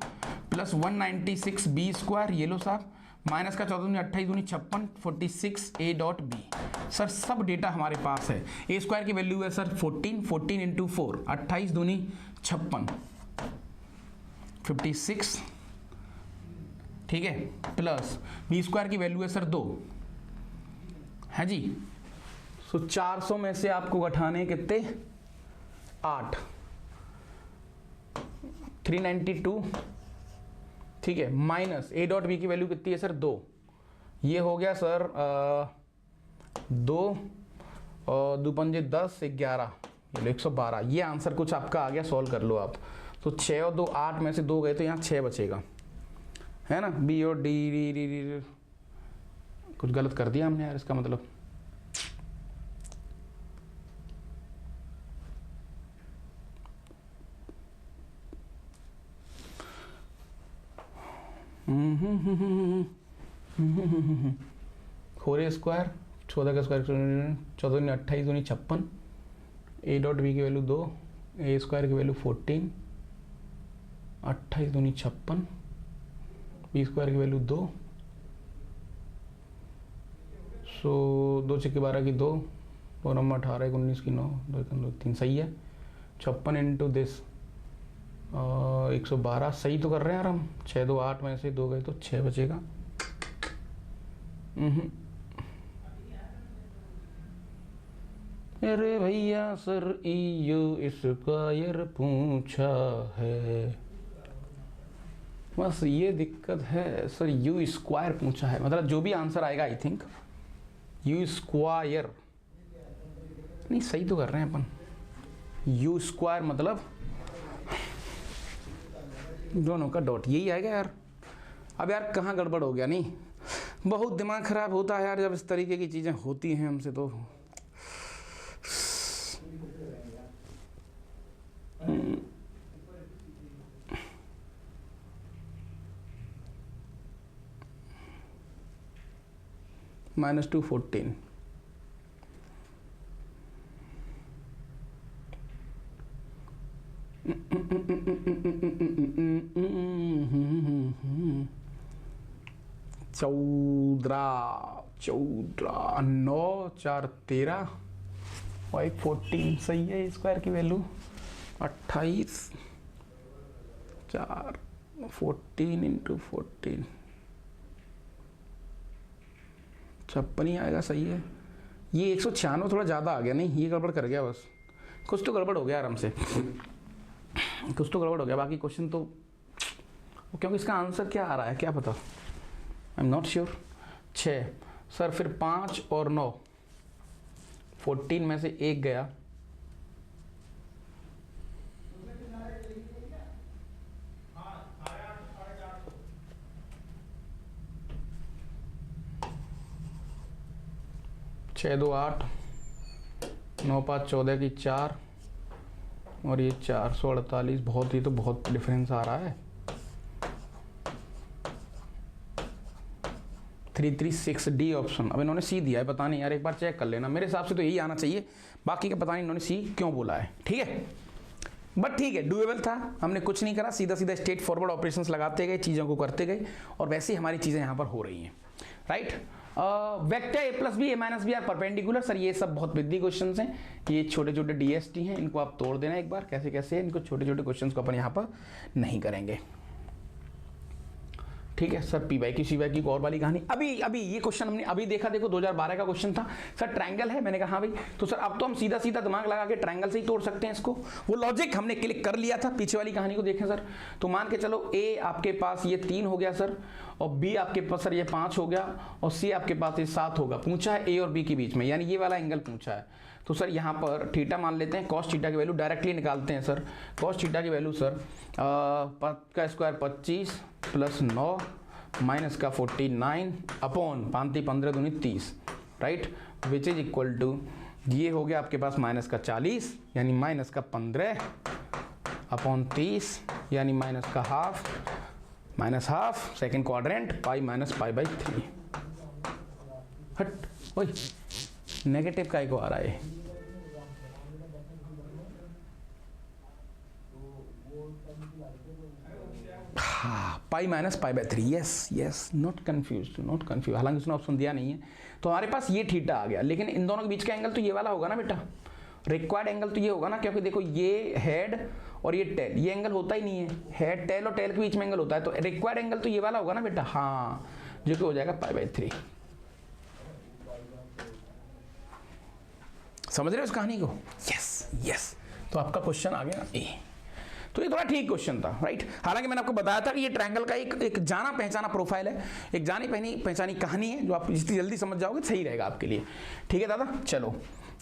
प्लस 196b स्क्वायर, ये लो साहब, माइनस का 14 दूनी 28 दूनी 56, 46 ए डॉट बी। सर सब डेटा हमारे पास है। ए स्क्वायर की वैल्यू है सर 14, 14 इंटू 4, 28 दूनी 56, 56, ठीक है, प्लस बी स्क्वायर की वैल्यू है सर 2 है जी। सो 400 में से आपको घटाने कितने, 8, 392, ठीक है, माइनस ए डॉट बी की वैल्यू कितनी है सर 2, ये हो गया सर 2 और 2 पंजे 10, 11, 112। ये आंसर कुछ आपका आ गया, सॉल्व कर लो आप। तो 6 और 2 8 में से 2 गए तो यहाँ 6 बचेगा, है ना। बी और D, D, D, D, D. कुछ गलत कर दिया हमने यार, इसका मतलब फोर ए स्क्वायर 14 का स्क्वायर 14 28 दूनी 56, ए डॉट बी की वैल्यू 2, ए स्क्वायर की वैल्यू 14, 28 दूनी 56, बी स्क्वायर की वैल्यू 2, सो 2 छक्के 12 की 2, 2 नंबर 18 1 19 की 9, 2 2 3, सही है। 56 इंटू दिस 112, सही तो कर रहे हैं यार हम। 6 2 8 में से 2 गए तो 6 बचेगा। अरे भैया सर यू स्क्वायर पूछा है, बस ये दिक्कत है सर, यू स्क्वायर पूछा है, मतलब जो भी आंसर आएगा आई थिंक यू स्क्वायर, नहीं सही तो कर रहे हैं अपन, यू स्क्वायर मतलब दोनों का डॉट, यही आएगा यार। अब यार कहाँ गड़बड़ हो गया, नहीं बहुत दिमाग खराब होता है यार जब इस तरीके की चीज़ें होती हैं हमसे तो। -2 14, चौदह 9 4 13, 14, सही है। स्क्वायर की वैल्यू 28 4 14 इंटू 14 56 ही आएगा, सही है। ये 196 थोड़ा ज़्यादा आ गया, नहीं ये गड़बड़ कर गया, बस कुछ तो गड़बड़ हो गया आराम से, कुछ तो गड़बड़ हो गया। बाकी क्वेश्चन तो, क्योंकि इसका आंसर क्या आ रहा है क्या पता, I am not sure. 6 sir, फिर 5 और 9, 14 में से 1 गया, छः 2 8, 9 5 14 की 4 और ये 448, बहुत, ये तो बहुत डिफरेंस आ रहा है। 336 डी ऑप्शन। अब इन्होंने सी दिया है, पता नहीं यार, एक बार चेक कर लेना, मेरे हिसाब से तो यही आना चाहिए, बाकी का पता नहीं इन्होंने सी क्यों बोला है, ठीक है। बट ठीक है, डूएबल था, हमने कुछ नहीं करा, सीधा सीधा स्ट्रेट फॉरवर्ड ऑपरेशंस लगाते गए, चीज़ों को करते गए, और वैसे ही हमारी चीज़ें यहाँ पर हो रही हैं, right. Vector A plus B A minus B are perpendicular, sir ये सब बहुत बिग क्वेश्चंस हैं, ये छोटे छोटे डीएसटी हैं, इनको आप तोड़ देना एक बार कैसे कैसे, इनको छोटे छोटे क्वेश्चंस को अपन यहाँ पर नहीं करेंगे, ठीक है सर। पी वाई की सी वाई की और वाली कहानी, अभी ये क्वेश्चन हमने अभी देखा, देखो 2012 का क्वेश्चन था सर, ट्रायंगल है, मैंने कहा हाँ भाई, तो सर अब तो हम सीधा सीधा दिमाग लगा के ट्रायंगल से ही तोड़ सकते हैं इसको, वो लॉजिक हमने क्लिक कर लिया था। पीछे वाली कहानी को देखें सर, तो मान के चलो ए आपके पास ये 3 हो गया सर, और बी आपके पास सर ये 5 हो गया, और सी आपके पास ये 7 होगा, पूछा है ए और बी के बीच में, यानी ये वाला एंगल पूछा है। तो सर यहाँ पर थीटा मान लेते हैं, कॉस थीटा की वैल्यू डायरेक्टली निकालते हैं सर। कॉस थीटा की वैल्यू सर का स्क्वायर 25 प्लस 9 माइनस का 49 अपॉन 5 15 दूनी 30, right, which is equal to, ये हो गया आपके पास माइनस का 40 यानी माइनस का 15 अपॉन 30 यानी माइनस का half second quadrant pi minus pi by 3। हट ओए, नेगेटिव का को आ रहा है, हाँ, pi minus pi by 3, yes yes, not confuse, हालांकि उसने ऑप्शन दिया नहीं है। तो हमारे पास ये थीटा आ गया, लेकिन इन दोनों के बीच का एंगल तो ये वाला होगा ना बेटा, रिक्वायर्ड एंगल तो ये होगा ना, क्योंकि देखो ये हेड और ये टेल, ये एंगल होता ही नहीं है, हेड टेल और टेल के बीच में एंगल होता है, तो रिक्वायर्ड एंगल तो ये वाला होगा ना बेटा, हाँ, जो कि हो जाएगा पाई बाय 3। समझ रहे हो इस कहानी को? Yes yes. तो आपका क्वेश्चन आ गया ए। तो ये थोड़ा ठीक क्वेश्चन था, राइट। हालांकि मैंने आपको बताया था कि ये ट्रायंगल का एक जाना पहचाना प्रोफाइल है, एक जानी पहचानी कहानी है, जो आप जितनी जल्दी समझ जाओगे सही रहेगा आपके लिए। ठीक है दादा, चलो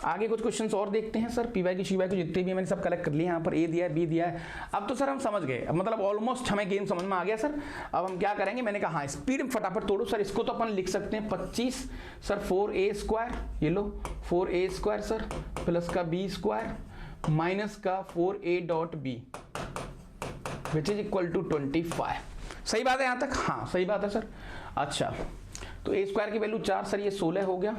आगे कुछ क्वेश्चंस और देखते हैं सर। पी वाई की शी वाई को जितने भी मैंने सब कलेक्ट कर लिए, यहाँ पर ए दिया है, बी दिया है। अब तो सर हम समझ गए, मतलब ऑलमोस्ट हमें गेम समझ में आ गया सर। अब हम क्या करेंगे, मैंने कहा हाँ स्पीड में फटाफट तोड़ो सर। इसको तो अपन लिख सकते हैं 25 सर 4a², ये लो 4a² सर, प्लस का b² माइनस का 4a.b which is equal to 25। सही बात है यहाँ तक? हाँ सही बात है सर। अच्छा, तो a² की वैल्यू 4 सर, ये 16 हो गया,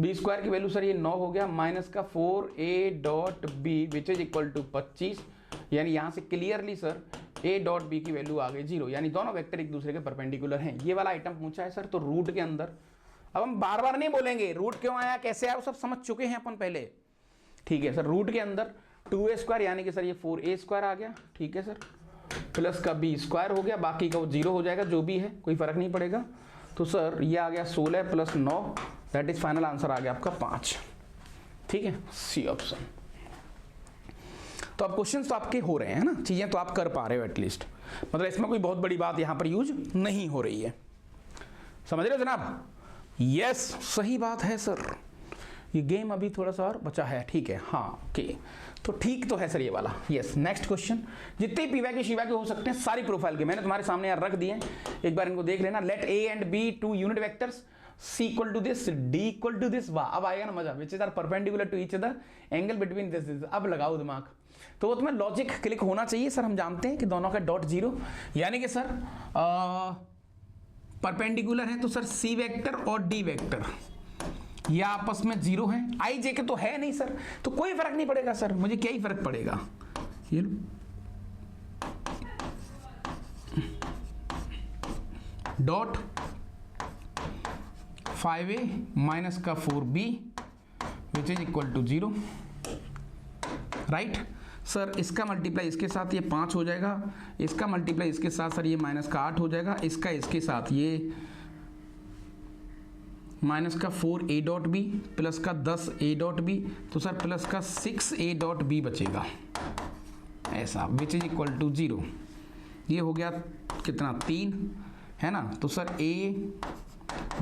b² की वैल्यू सर ये 9 हो गया, माइनस का 4a.b which is equal to 25। यानी यहाँ से क्लियरली सर a.b की वैल्यू आ गई 0, यानी दोनों वेक्टर एक दूसरे के परपेंडिकुलर हैं। ये वाला आइटम पूछा है सर। तो रूट के अंदर, अब हम बार बार नहीं बोलेंगे रूट क्यों आया कैसे आया, वो सब समझ चुके हैं अपन पहले। ठीक है सर, रूट के अंदर 2a² यानी कि सर ये 4a² आ गया, ठीक है सर, प्लस का b² हो गया, बाकी का वो 0 हो जाएगा, जो भी है कोई फर्क नहीं पड़ेगा। तो सर ये आ गया 16 plus 9, that is final answer आ गया आपका 5। ठीक है, सी ऑप्शन। तो अब क्वेश्चंस तो आपके हो रहे हैं ना, चीजें तो आप कर पा रहे हो एटलीस्ट, मतलब इसमें कोई बहुत बड़ी बात यहां पर यूज नहीं हो रही है। समझ रहे हो जनाब? यस सही बात है सर। ये गेम अभी थोड़ा सा और बचा है, ठीक है, हाँ ओके। तो ठीक तो है सर ये वाला। Yes, next question. जितने पी वाई के शी वाई के हो सकते हैं सारी प्रोफाइल के मैंने तुम्हारे सामने यार रख दिए हैं, एक बार इनको देख लेना। Let A and B two unit vectors, C equal to this, D equal to this. वाह, अब आएगा ना मजा। Which is are perpendicular to each other, angle between this. अब लगाओ दिमाग। तो वो तुम्हें लॉजिक क्लिक होना चाहिए सर। हम जानते हैं कि दोनों का डॉट 0, यानी कि सर परपेंडिकुलर है, तो सर C वेक्टर और D वेक्टर या आपस में 0 है। आई जे के तो है नहीं सर, तो कोई फर्क नहीं पड़ेगा सर, मुझे क्या ही फर्क पड़ेगा। ये लो डॉट 5a माइनस का 4b which is equal to 0, right sir. इसका मल्टीप्लाई इसके साथ ये 5 हो जाएगा, इसका मल्टीप्लाई इसके साथ सर ये माइनस का 8 हो जाएगा, इसका इसके साथ ये माइनस का 4a.b प्लस का 10a.b, तो सर प्लस का 6a.b बचेगा ऐसा, विच इज इक्वल टू 0। ये हो गया कितना, 3 है ना। तो sir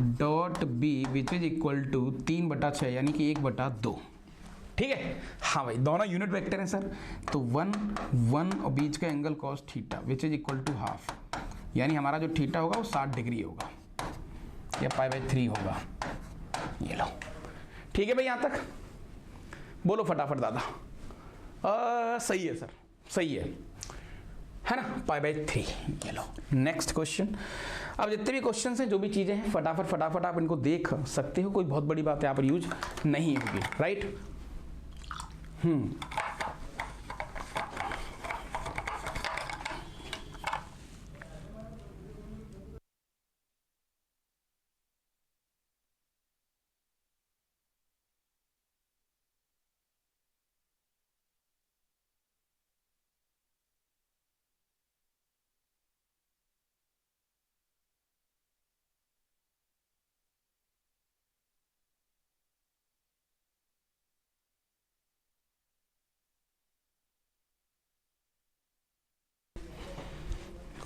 a.b which is equal to 3/6 यानी कि 1/2। ठीक है, हाँ भाई दोनों यूनिट वेक्टर हैं सर। तो 1 1 और बीच का angle cos theta which is equal to half, यानी हमारा जो थीटा होगा वो 60 डिग्री होगा या π/3 होगा। ये लो, ठीक है भाई, यहां तक बोलो फटाफट दादा। सही है सर, सही है ना, π/3। ये लो नेक्स्ट क्वेश्चन। अब जितने भी क्वेश्चन हैं, जो भी चीजें हैं, फटाफट आप इनको देख सकते हो, कोई बहुत बड़ी बात यहाँ पर यूज नहीं होगी, राइट।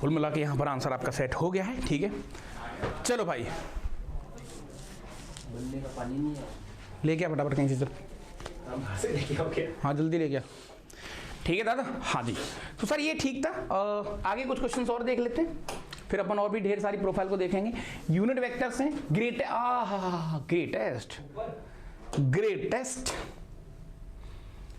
कुल मिला के यहाँ पर आंसर आपका सेट हो गया है, ठीक है। चलो भाई, बनने का पानी नहीं है, ले गया फटाफट कहीं से सर, हाँ जल्दी ले गया। ठीक है दादा, हाँ जी। तो सर ये ठीक था। आगे कुछ क्वेश्चंस और देख लेते हैं, फिर अपन और भी ढेर सारी प्रोफाइल को देखेंगे। यूनिट वेक्टर्स हैं, ग्रेटेस्ट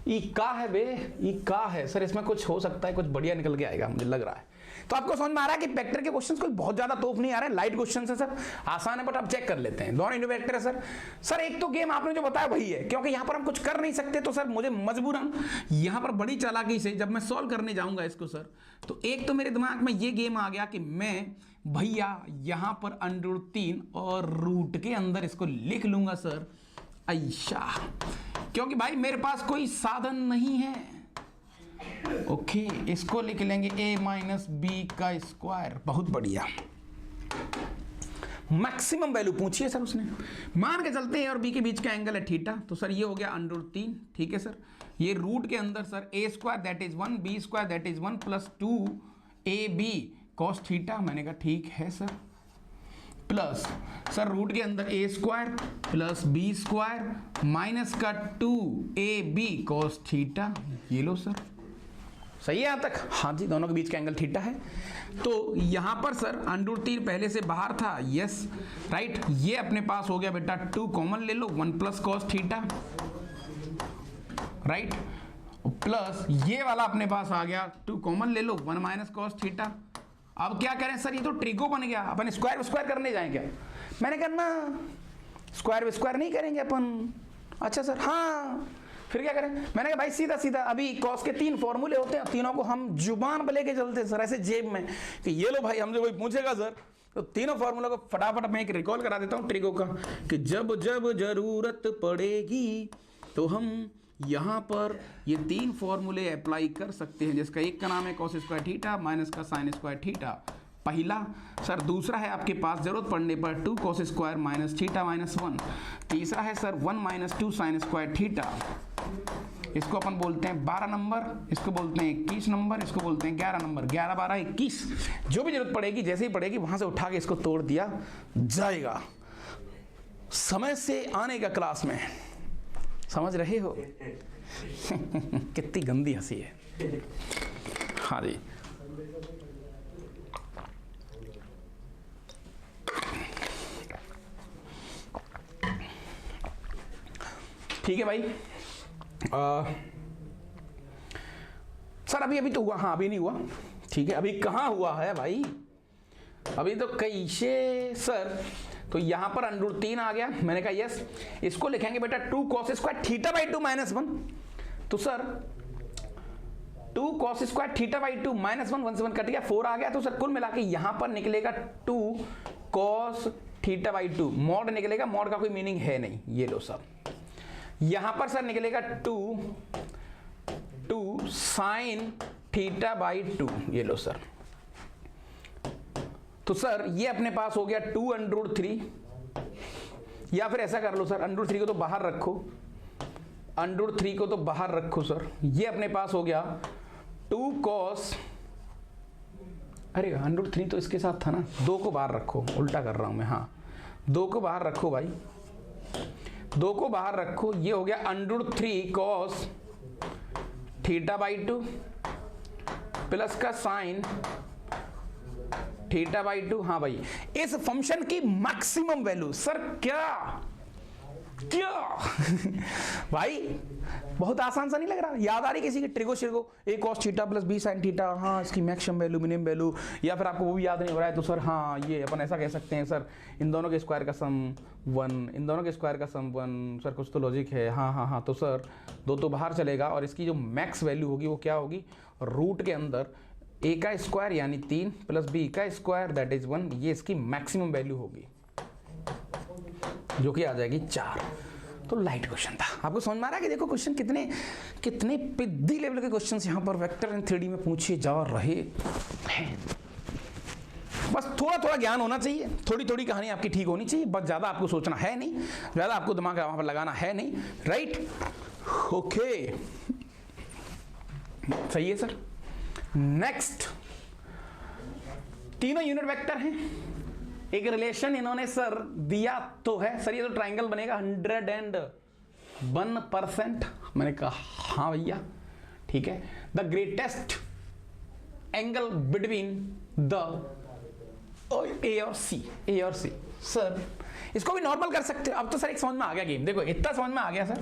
ई का है बे, ई का है सर, इसमें कुछ हो सकता है, कुछ बढ़िया निकल के आएगा मुझे लग रहा है। तो आपको समझ में आ रहा है कि वेक्टर के क्वेश्चंस कोई बहुत ज्यादा तोप नहीं आ रहा है, लाइट क्वेश्चंस है सर, आसान है, बट आप चेक कर लेते हैं। दोनों यूनिट वेक्टर है सर। सर एक तो गेम आपने जो बताया वही है, क्योंकि यहां पर हम कुछ कर नहीं सकते, तो सर मुझे मजबूरन यहां पर बड़ी चालाकी से जब मैं सॉल्व करने जाऊंगा इसको सर, तो एक तो मेरे दिमाग में ये गेम आ गया कि मैं भैया यहां पर √3 और रूट के अंदर इसको लिख लूंगा सर ऐसा, क्योंकि भाई मेरे पास कोई साधन नहीं है। ओके, इसको लिख लेंगे a माइनस बी का स्क्वायर। बहुत बढ़िया, मैक्सिमम वैल्यू पूछिए सर उसने। मान के चलते हैं और बी के बीच का एंगल है थीटा, तो सर ये हो गया √3, ठीक है सर। ये रूट के अंदर sir a square that is 1, b square that is 1 plus 2ab cos theta, मैंने कहा ठीक है सर, प्लस सर रूट के अंदर a square plus b square minus का 2ab कॉस थीटा, ये लो सर, सही है यहां तक? हाँ जी, दोनों के बीच का एंगल थीटा है। तो यहां पर सर √3 पहले से बाहर था, यस राइट, ये अपने पास हो गया बेटा 2 कॉमन ले लो, 1 plus cos theta, right, plus ये वाला अपने पास आ गया 2 कॉमन ले लो, 1 माइनस कॉस थीटा। अब क्या करें सर, ये तो ट्रिगो बन गया, अपन स्क्वायर करने जाएं क्या? मैंने कहा ना, स्क्वायर नहीं करेंगे अपन। अच्छा सर, हाँ फिर क्या करें? मैंने कहा भाई सीधा सीधा अभी कॉस के 3 फॉर्मूले होते हैं, तीनों को हम जुबान पे लेके चलते हैं सर, ऐसे जेब में कि ये लो भाई, हमसे कोई पूछेगा सर, तो तीनों फॉर्मूला को फटाफट मैं एक रिकॉल करा देता हूँ ट्रिगो का, कि जब जब जरूरत पड़ेगी तो हम यहाँ पर ये 3 फॉर्मूले अप्लाई कर सकते हैं, जिसका एक का नाम है कॉस स्क्वायर थीटा माइनस का साइन स्क्वायर थीटा, पहला सर। दूसरा है आपके पास जरूरत पड़ने पर 2 cos square minus theta minus 1। तीसरा है sir 1 minus 2 sine square theta, इसको अपन बोलते हैं 12 नंबर, इसको बोलते हैं 21 नंबर, इसको बोलते हैं 11 नंबर, 11 12 21, जो भी जरूरत पड़ेगी, जैसे ही पड़ेगी वहां से उठा के इसको तोड़ दिया जाएगा। समय से आने का क्लास में, समझ रहे हो? कितनी गंदी हंसी है। हाँ जी, ठीक है भाई। सर अभी तो हुआ, हाँ अभी नहीं हुआ, ठीक है, अभी कहाँ हुआ है भाई, अभी तो कैसे सर। तो यहां पर √3 आ गया, मैंने कहा यस, इसको लिखेंगे बेटा 2 cos square theta by 2 minus 1। तो sir 2 cos square theta by 2 minus 1, 1 से 1 कट गया, 4 आ गया। तो सर कुल मिला के यहां पर निकलेगा 2 कॉस थीटा बाई 2, मॉड निकलेगा, मॉड का कोई मीनिंग है नहीं, ये लो सर। यहां पर सर निकलेगा 2 साइन थीटा बाई 2, ये लो सर। तो सर ये अपने पास हो गया 2√3, या फिर ऐसा कर लो सर, √3 को तो बाहर रखो, √3 को तो बाहर रखो सर, ये अपने पास हो गया 2 कॉस, अरे √3 तो इसके साथ था ना, 2 को बाहर रखो, उल्टा कर रहा हूं मैं, हाँ 2 को बाहर रखो भाई, 2 को बाहर रखो, ये हो गया √3 कॉस थीटा बाई 2 प्लस का साइन थीटा बाई 2। हाँ भाई, इस फंक्शन की मैक्सिमम वैल्यू सर क्या भाई बहुत आसान सा नहीं लग रहा? याद आ रही किसी की ट्रिगो शिर्गो, a cos theta plus b sin theta, हाँ इसकी मैक्सिमम वैल्यू मिनिमम वैल्यू, या फिर आपको वो भी याद नहीं हो रहा है, तो सर हाँ ये अपन ऐसा कह सकते हैं सर, इन दोनों के स्क्वायर का सम 1, इन दोनों के स्क्वायर का सम 1, सर कुछ तो लॉजिक है, हाँ, तो सर 2 तो बाहर चलेगा, और इसकी जो मैक्स वैल्यू होगी वो क्या होगी, रूट के अंदर a का स्क्वायर यानी 3 प्लस b का स्क्वायर दैट इज 1, ये इसकी मैक्सिमम वैल्यू होगी, जो कि आ जाएगी 4। तो लाइट क्वेश्चन था, आपको समझ में आ रहा है कि देखो क्वेश्चन कितने पिद्दी लेवल के क्वेश्चंस यहाँ पर वेक्टर एंड 3D में पूछे जा रहे हैं। बस थोड़ा ज्ञान होना चाहिए, थोड़ी कहानी आपकी ठीक होनी चाहिए, बस ज़्यादा आपको सोचना है नहीं, ज़्यादा आपको दिमाग वहाँ पर लगाना है नहीं, राइट? ओके, सही है सर। नेक्स्ट, तीनों यूनिट वेक्टर हैं, एक रिलेशन इन्होंने सर दिया तो है सर, ये तो ट्राइंगल बनेगा 101%। मैंने कहा हाँ भैया ठीक है, the greatest angle between the ए और सी सर, इसको भी नॉर्मल कर सकते हो। अब तो सर एक समझ में आ गया गेम, देखो इतना समझ में आ गया सर,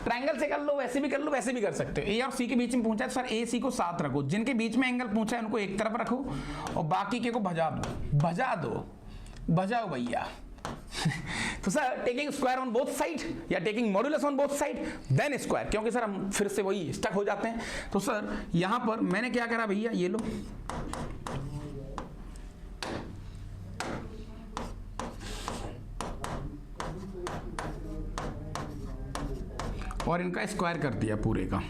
ट्रायंगल से कर लो, वैसे भी कर लो, वैसे भी कर सकते हो। ए और सी के बीच में पूछा है सर, ए सी को साथ रखो, जिनके बीच में एंगल पूछा है उनको एक तरफ रखो और बाकी के को भजा दो, भजा दो, भजाओ भैया। तो sir taking square on both side या taking modulus on both side then square, क्योंकि सर हम फिर से वही स्टक हो जाते हैं। तो सर यहां पर मैंने क्या करा भैया, ये लो, और इनका स्क्वायर कर दिया पूरे का,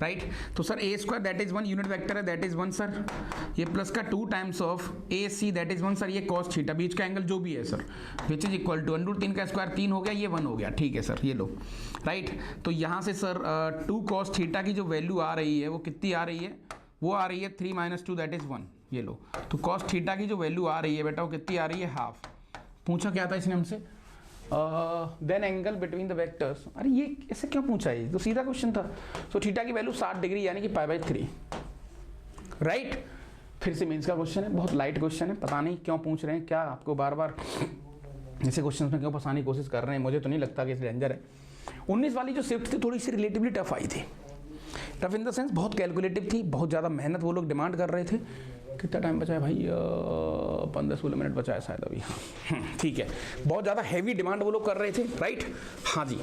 राइट। तो sir A square that is 1 unit vector है, दैट इज 1 सर, ये प्लस का 2 times of A C that is 1 sir, ये कॉस थीटा बीच का एंगल जो भी है sir, which is equal to √3 का स्क्वायर 3 हो गया, ये 1 हो गया, ठीक है सर, ये लो, राइट। तो यहाँ से सर 2 कॉस थीटा की जो वैल्यू आ रही है वो कितनी आ रही है, वो आ रही है 3 - 2 दैट इज 1, ये लो। तो कॉस थीटा की जो वैल्यू आ रही है बेटा वो कितनी आ रही है, हाफ। पूछा क्या था इसने हमसे, then angle between the vectors, अरे ये ऐसे क्यों पूछा है, तो सीधा क्वेश्चन था। सो थीटा की वैल्यू 60 डिग्री यानी कि π/3, राइट। फिर से मेंस का क्वेश्चन है, बहुत लाइट क्वेश्चन है, पता नहीं क्यों पूछ रहे हैं, क्या आपको बार बार ऐसे क्वेश्चन में क्यों फंसाने की कोशिश कर रहे हैं, मुझे तो नहीं लगता कि इस डेंजर है। 19 वाली जो शिफ्ट थी थोड़ी सी रिलेटिवली टफ आई थी, टफ इन द सेंस बहुत कैलकुलेटिव थी, बहुत ज़्यादा मेहनत वो लोग डिमांड कर रहे थे। कितना टाइम बचा है भाई, 15-16 मिनट बचा है शायद अभी, हाँ ठीक है, बहुत ज़्यादा हैवी डिमांड वो लोग कर रहे थे, राइट। हाँ जी,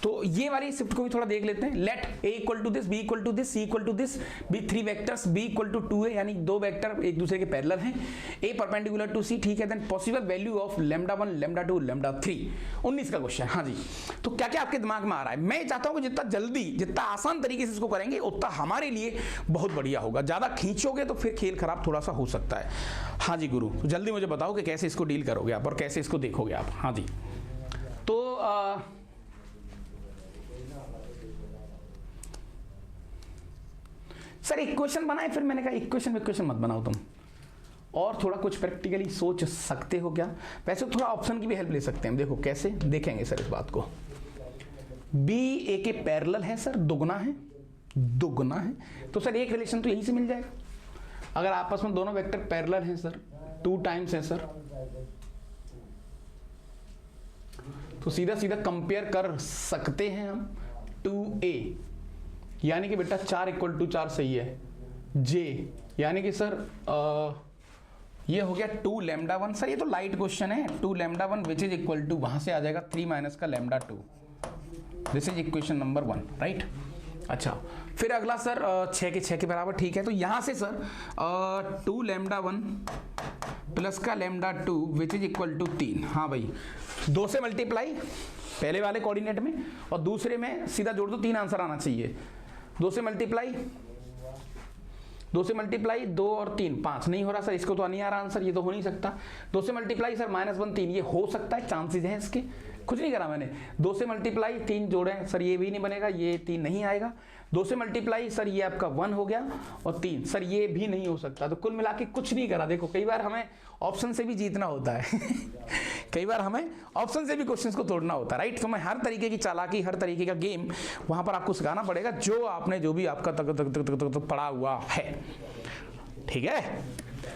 तो ये वाली शिफ्ट को भी थोड़ा देख लेते हैं। Let A equal to this, B equal to this, C equal to this, B 3 vectors, B equal to 2 है, यानी 2 वेक्टर एक दूसरे के पैरेलल हैं, ए परपेंडिकुलर टू सी, ठीक है। देन पॉसिबल वैल्यू ऑफ λ1, λ2, λ3, 19 का क्वेश्चन। हाँ जी, तो क्या क्या आपके दिमाग में आ रहा है, मैं चाहता हूँ कि जितना जल्दी, जितना आसान तरीके से इसको करेंगे उतना हमारे लिए बहुत बढ़िया होगा। ज़्यादा खींचोगे तो फिर खेल खराब थोड़ा सा हो सकता है। हाँ जी गुरु, तो जल्दी मुझे बताओ कि कैसे इसको डील करोगे आप और कैसे इसको देखोगे आप। हाँ जी, तो सर इक्वेशन बनाए, फिर मैंने कहा इक्वेशन मत बनाओ तुम, और थोड़ा कुछ प्रैक्टिकली सोच सकते हो क्या। वैसे थोड़ा ऑप्शन की भी हेल्प ले सकते हैं, देखो कैसे देखेंगे सर इस बात को। बी ए के पैरेलल है सर, दुगना है, दुगना है, तो सर एक रिलेशन तो यही से मिल जाएगा। अगर आपस में दोनों वेक्टर पैरेलल हैं सर, 2 टाइम्स है सर, तो सीधा सीधा कंपेयर कर सकते हैं हम 2a, यानी कि बेटा 4 = 4 सही है, j यानी कि सर ये हो गया 2 λ1, सर ये तो लाइट क्वेश्चन है, 2 λ1 विच इज इक्वल टू, वहां से आ जाएगा 3 - का λ2, this is equation number 1, right. अच्छा, फिर अगला सर 6 के 6 के बराबर, ठीक है। तो यहां से सर 2 λ1 प्लस का λ2 विच इज इक्वल टू 3, हाँ भाई 2 से मल्टीप्लाई पहले वाले कोऑर्डिनेट में और दूसरे में सीधा जोड़ दो, 3 आंसर आना चाहिए। 2 से मल्टीप्लाई 2 और 3 5 नहीं हो रहा सर, इसको तो नहीं आ रहा आंसर, ये तो हो नहीं सकता। 2 से मल्टीप्लाई सर -1 3, ये हो सकता है, चांसेस हैं इसके, कुछ नहीं करा मैंने। 2 से मल्टीप्लाई 3 जोड़े सर, ये भी नहीं बनेगा, ये 3 नहीं आएगा। 2 से मल्टीप्लाई सर ये आपका 1 हो गया, और 3 सर ये भी नहीं हो सकता। तो कुल मिला के कुछ नहीं करा। देखो कई बार हमें ऑप्शन से भी जीतना होता है कई बार हमें ऑप्शन से भी क्वेश्चंस को तोड़ना होता है, राइट। तो मैं हर तरीके की चालाकी, हर तरीके का गेम वहां पर आपको सिखाना पड़ेगा, जो आपने जो भी आपका तक तक तक तक तक पड़ा हुआ है, ठीक है।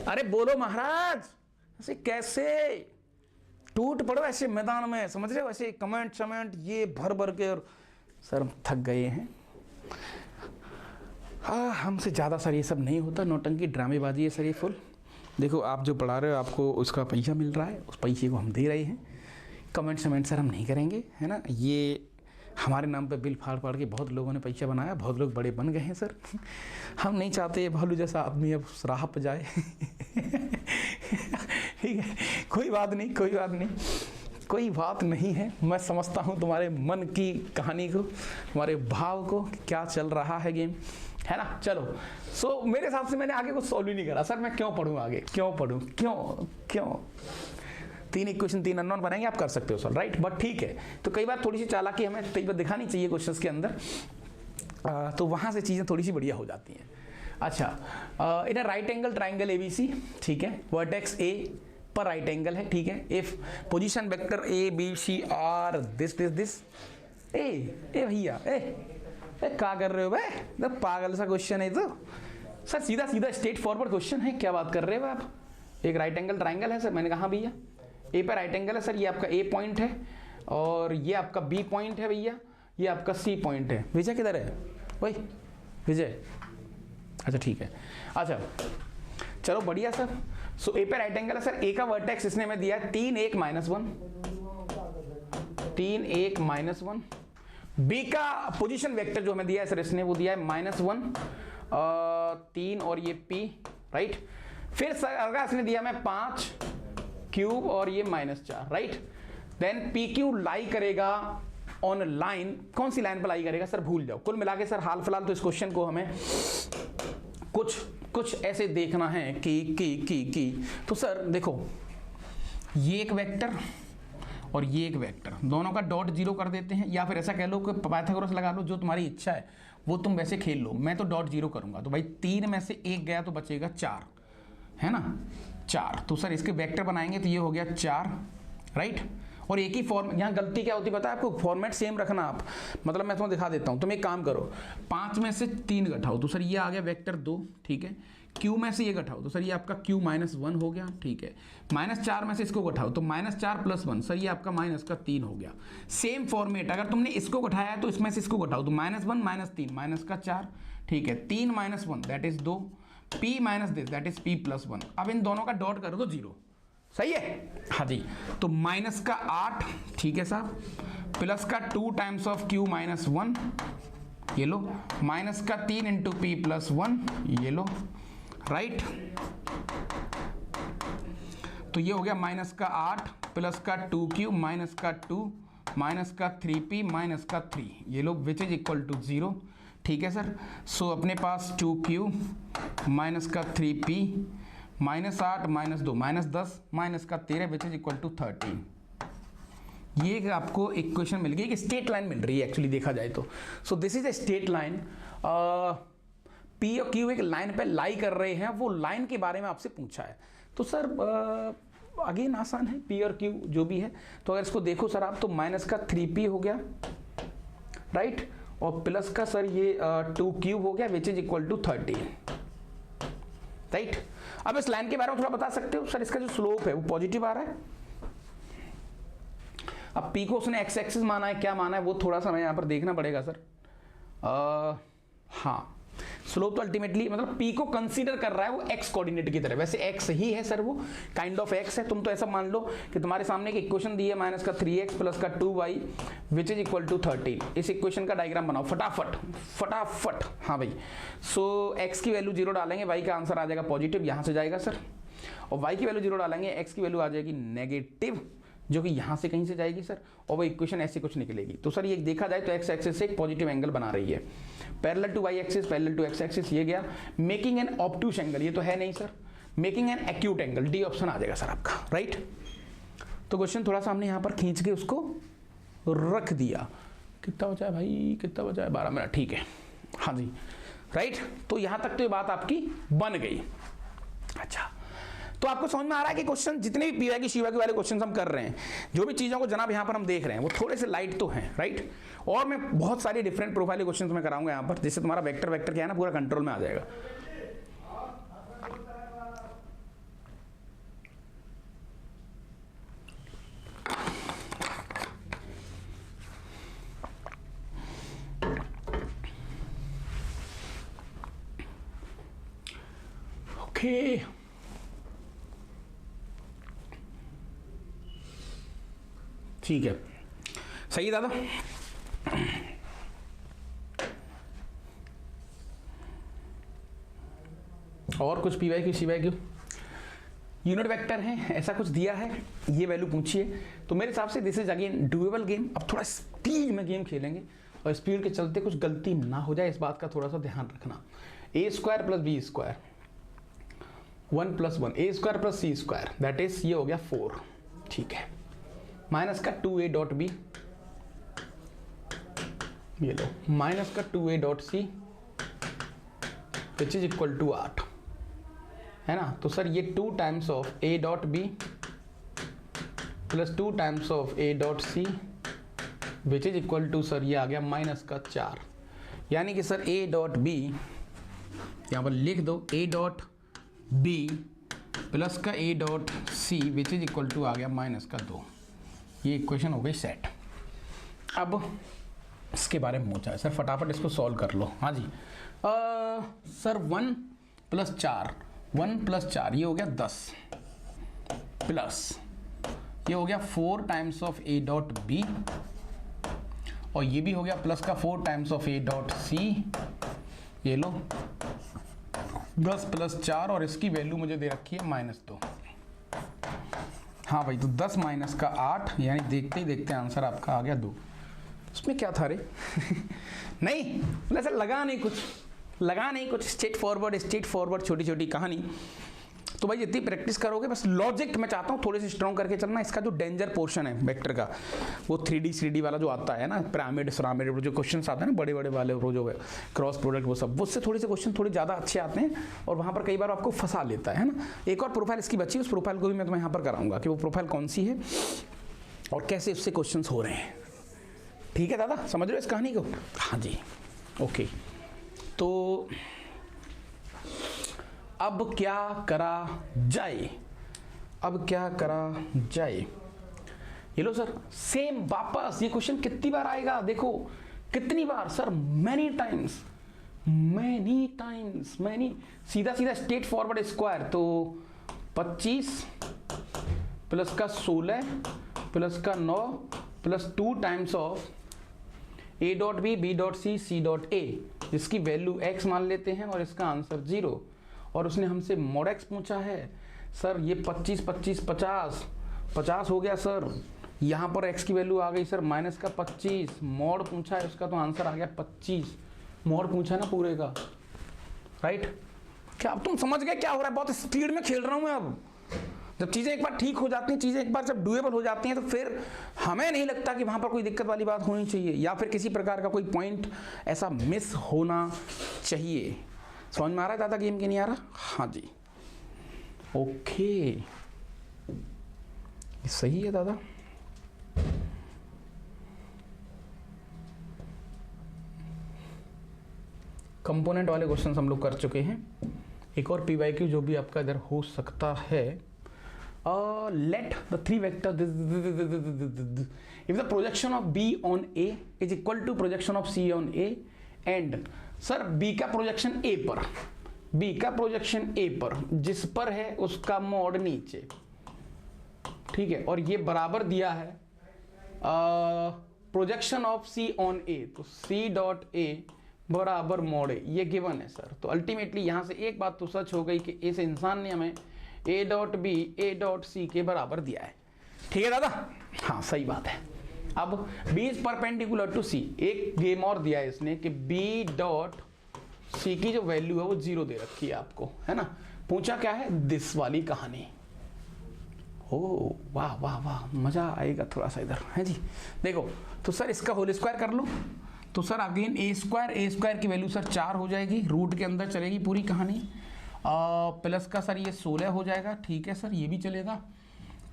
अरे बोलो महाराज, ऐसे कैसे टूट पड़ो ऐसे मैदान में, समझ रहे हो, ऐसे कमेंट ये भर भर के, और सर हम थक गए हैं। हमसे ज़्यादा सर ये सब नहीं होता, नौटंकी ड्रामेबाजी है सर ये फुल। देखो आप जो पढ़ा रहे हो आपको उसका पैसा मिल रहा है, उस पैसे को हम दे रहे हैं। कमेंट सर हम नहीं करेंगे, है ना। ये हमारे नाम पे बिल फाड़ फाड़ के बहुत लोगों ने पैसा बनाया, बहुत लोग बड़े बन गए हैं सर। हम नहीं चाहते भालू जैसा आदमी अब राह पर जाए ठीक है, कोई बात नहीं है। मैं समझता हूँ तुम्हारे मन की कहानी को, तुम्हारे भाव को, क्या चल रहा है गेम, है ना। चलो सो मेरे हिसाब से मैंने आगे कुछ सॉल्व ही नहीं करा सर। मैं क्यों पढ़ूँ आगे, क्यों 3 इक्वेशन 3 अननोन बनाएंगे, आप कर सकते हो सर, राइट। बट ठीक है, तो कई बार थोड़ी सी चालाकी हमें कई बार दिखानी चाहिए क्वेश्चंस के अंदर, तो वहाँ से चीज़ें थोड़ी सी बढ़िया हो जाती हैं। अच्छा, in a right angle triangle ABC, ठीक है, वर्टेक्स A पर राइट एंगल है, ठीक है। If position vector ABC are this a भैया क्या कर रहे हो भाई, पागल सा क्वेश्चन है तो सर, सीधा स्ट्रेट फॉरवर्ड क्वेश्चन है, क्या बात कर रहे हो आप। एक राइट एंगल ट्राइंगल है सर, मैंने कहा भैया A पर राइट एंगल है सर, ये आपका A पॉइंट है, और ये आपका बी पॉइंट है भैया, ये आपका सी पॉइंट है। विजय किधर है भाई? विजय, अच्छा ठीक है। अच्छा चलो बढ़िया सर। सो ए पे राइट एंगल है सर। ए का वर्टेक्स इसने में दिया है 3 1 -1, 3 1 -1। बी का पोजीशन वेक्टर जो हमें दिया है सर इसने वो दिया है -1 3 और ये पी, राइट। फिर सर अगर इसने दिया हमें 5 क्यूब और ये -4, राइट। देन पी क्यू लाई करेगा ऑन लाइन, कौन सी लाइन पर लाई करेगा सर भूल जाओ। कुल मिला के सर हाल फिलहाल तो इस क्वेश्चन को हमें कुछ ऐसे देखना है कि तो सर देखो ये एक वेक्टर और ये एक वेक्टर, दोनों का डॉट जीरो कर देते हैं, या फिर ऐसा कह लो कि पाइथागोरस लगा लो, जो तुम्हारी इच्छा है वो तुम वैसे खेल लो। मैं तो डॉट जीरो करूंगा, तो भाई 3 में से 1 गया तो बचेगा 4, है ना, 4। तो सर इसके वेक्टर बनाएंगे तो ये हो गया 4, राइट। और एक ही फॉर्म, यहाँ गलती क्या होती है पता है आपको, फॉर्मेट सेम रखना आप। मतलब मैं तुम्हें दिखा देता हूँ, तुम एक काम करो, 5 में से 3 घटाओ तो सर ये आ गया वेक्टर 2, ठीक है। क्यू में से ये घटाओ तो सर ये आपका क्यू -1 हो गया, ठीक है। -4 में से इसको घटाओ तो -4 + 1 सर ये आपका -3 हो गया। सेम फॉर्मेट, अगर तुमने इसको घटाया है तो इसमें से इसको घटाओ तो -1 -3 -4, ठीक है। 3 - 1 that is 2, p minus this that is p + 1। अब इन दोनों का डॉट करो तो 0, सही है, हाँ जी। तो -8, ठीक है साहब, प्लस का 2 टाइम्स ऑफ q -1, ये लो, -3 इंटू p + 1, ये लो, राइट। तो ये हो गया -8 प्लस का 2q -2 -3p -3, ये लो, विच इज इक्वल टू 0, ठीक है सर। सो अपने पास 2q -3p -8 -2 -10 -13 which is equal to 13। ये आपको इक्वेशन मिल गई, एक स्ट्रेट लाइन मिल रही है एक्चुअली देखा जाए तो। So this is a straight line. P और क्यू एक लाइन पे लाई कर रहे हैं, वो लाइन के बारे में आपसे पूछा है। तो सर अगेन आसान है, पी और क्यू जो भी है। तो अगर इसको देखो सर आप, तो -3p हो गया, राइट, और प्लस का सर ये 2q हो गया which is equal to 13, right. अब इस लाइन के बारे में थोड़ा बता सकते हो सर, इसका जो स्लोप है वो पॉजिटिव आ रहा है। अब p को उसने x एक्सिस माना है, क्या माना है वो थोड़ा सा हमें यहाँ पर देखना पड़ेगा सर। हाँ, स्लोप तो अल्टीमेटली मतलब p को कंसीडर कर रहा है वो x कोऑर्डिनेट की तरह, वैसे x ही है सर, वो काइंड ऑफ x है। तुम तो ऐसा मान लो कि तुम्हारे सामने एक इक्वेशन दी है -3x प्लस का 2y which is equal to 13। इस इक्वेशन का डायग्राम बनाओ फटाफट। हाँ भाई, सो x की वैल्यू 0 डालेंगे, y का आंसर आ जाएगा पॉजिटिव, यहाँ से जाएगा सर, और y की वैल्यू 0 डालेंगे, x की वैल्यू आ जाएगी नेगेटिव, जो कि यहाँ से कहीं से जाएगी सर, और वो इक्वेशन ऐसे कुछ निकलेगी। तो सर ये देखा जाए तो x एक्सिस से एक पॉजिटिव एंगल बना रही है, parallel to y axis, parallel to x axis, ये गया। मेकिंग एन ऑब्टूस एंगल, ये तो है नहीं sir, making an acute angle, d option आ जाएगा सर आपका, राइट। तो क्वेश्चन थोड़ा सा हमने यहाँ पर खींच के उसको रख दिया। कितना बचा है भाई, कितना बचा है, 12 मिनट, ठीक है, हाँ जी, राइट। तो यहाँ तक तो ये बात आपकी बन गई। अच्छा, तो आपको समझ में आ रहा है कि क्वेश्चन जितने भी पीवाई की शिवा की वाले क्वेश्चन हम कर रहे हैं, जो भी चीज़ों को जनाब यहाँ पर हम देख रहे हैं वो थोड़े से लाइट तो हैं, राइट। और मैं बहुत सारी डिफरेंट प्रोफाइल क्वेश्चन में कराऊंगा यहाँ पर, जिससे तुम्हारा वेक्टर क्या है ना पूरा कंट्रोल में आ जाएगा। ओके, ठीक है, सही है दादा। और कुछ पीवाई की शिवाई क्यों यूनिट वेक्टर है, ऐसा कुछ दिया है, ये वैल्यू पूछिए, तो मेरे हिसाब से this is again doable game. अब थोड़ा स्पीड में गेम खेलेंगे, और स्पीड के चलते कुछ गलती ना हो जाए, इस बात का थोड़ा सा ध्यान रखना। a² + b² 1 + 1 a² + c² that is, ये हो गया 4, ठीक है, माइनस का 2a.b, ये लो, माइनस का 2a.c which is equal to 8, है ना। तो सर ये 2 times of a.b plus 2 times of a.c which is equal to sir ये आ गया -4, यानी कि सर a.b यहाँ पर लिख दो, a.b प्लस का a.c which is equal to आ गया -2, ये इक्वेशन हो गई सेट। अब इसके बारे में पूछा है सर, फटाफट इसको सॉल्व कर लो। हाँ जी सर 1 + 4, 1 + 4 ये हो गया 10 प्लस ये हो गया 4 times of a dot B, और ये भी हो गया प्लस का 4 times of a dot C. ये लो 10 + 4 और इसकी वैल्यू मुझे दे रखी है -2। हाँ भाई, तो 10 - का 8, यानी देखते ही देखते आंसर आपका आ गया 2। उसमें क्या था रे नहीं मतलब सर लगा नहीं कुछ, स्ट्रेट फॉरवर्ड छोटी छोटी कहानी। तो भाई जितनी प्रैक्टिस करोगे, बस लॉजिक मैं चाहता हूँ थोड़े से स्ट्रॉन्ग करके चलना। इसका जो डेंजर पोर्शन है वेक्टर का, वो 3D वाला जो आता है ना, पिरामिड जो क्वेश्चन आते हैं ना बड़े वाले, वो जो क्रॉस प्रोडक्ट वो सब, उससे थोड़े से क्वेश्चन थोड़े ज़्यादा अच्छे आते हैं और वहाँ पर कई बार आपको फंसा लेता है ना। एक और प्रोफाइल इसकी बची, उस प्रोफाइल को भी मैं तुम्हें यहाँ पर कराऊंगा कि वो प्रोफाइल कौन सी है और कैसे उससे क्वेश्चन हो रहे हैं। ठीक है दादा, समझ रहे हो इस कहानी को? हाँ जी, ओके। तो अब क्या करा जाए? ये लो सर, सेम वापस ये क्वेश्चन कितनी बार आएगा देखो, कितनी बार सर? मैनी टाइम्स, सीधा स्ट्रेट फॉरवर्ड स्क्वायर। तो 25 प्लस का 16 प्लस का 9 plus 2 times of a dot B, b dot C, c dot a, जिसकी वैल्यू x मान लेते हैं और इसका आंसर 0। और उसने हमसे mod x पूछा है सर। ये 25 25 50 हो गया सर। यहाँ पर x की वैल्यू आ गई सर -25, mod पूछा है उसका, तो आंसर आ गया 25। mod पूछा है ना पूरे का, राइट? क्या अब तुम समझ गए क्या हो रहा है? बहुत स्पीड में खेल रहा हूँ मैं। अब जब चीज़ें एक बार ठीक हो जाती हैं, चीज़ें एक बार जब डुएबल हो जाती हैं, तो फिर हमें नहीं लगता कि वहाँ पर कोई दिक्कत वाली बात होनी चाहिए या फिर किसी प्रकार का कोई पॉइंट ऐसा मिस होना चाहिए। समझ में आ रहा है दादा गेम के नहीं आ रहा? हाँ जी, ओके, सही है दादा। कंपोनेंट वाले क्वेश्चन हम लोग कर चुके हैं। एक और PYQ जो भी आपका इधर हो सकता है, let the three vector if the projection of B on A is equal to projection of C on A and sir B का प्रोजेक्शन A पर जिस पर है उसका मोड नीचे, ठीक है, और ये बराबर दिया है projection of C on A, तो C डॉट A बराबर मोड A, ये गिवन है सर। तो अल्टीमेटली यहां से एक बात तो सच हो गई कि इस इंसान ने हमें A dot B A dot C के बराबर दिया है। ठीक है दादा? हाँ सही बात है। अब B is perpendicular to C, एक गेम और दिया है इसने कि B डॉट C की जो वैल्यू है वो 0 दे रखी है आपको, है ना। पूछा क्या है? दिस वाली कहानी। ओ वाह वाह वाह, मजा आएगा थोड़ा सा इधर, है जी। देखो तो सर इसका होल स्क्वायर कर लो, तो सर अगेन ए स्क्वायर की वैल्यू सर 4 हो जाएगी, रूट के अंदर चलेगी पूरी कहानी। प्लस का सर ये 16 हो जाएगा, ठीक है सर, ये भी चलेगा।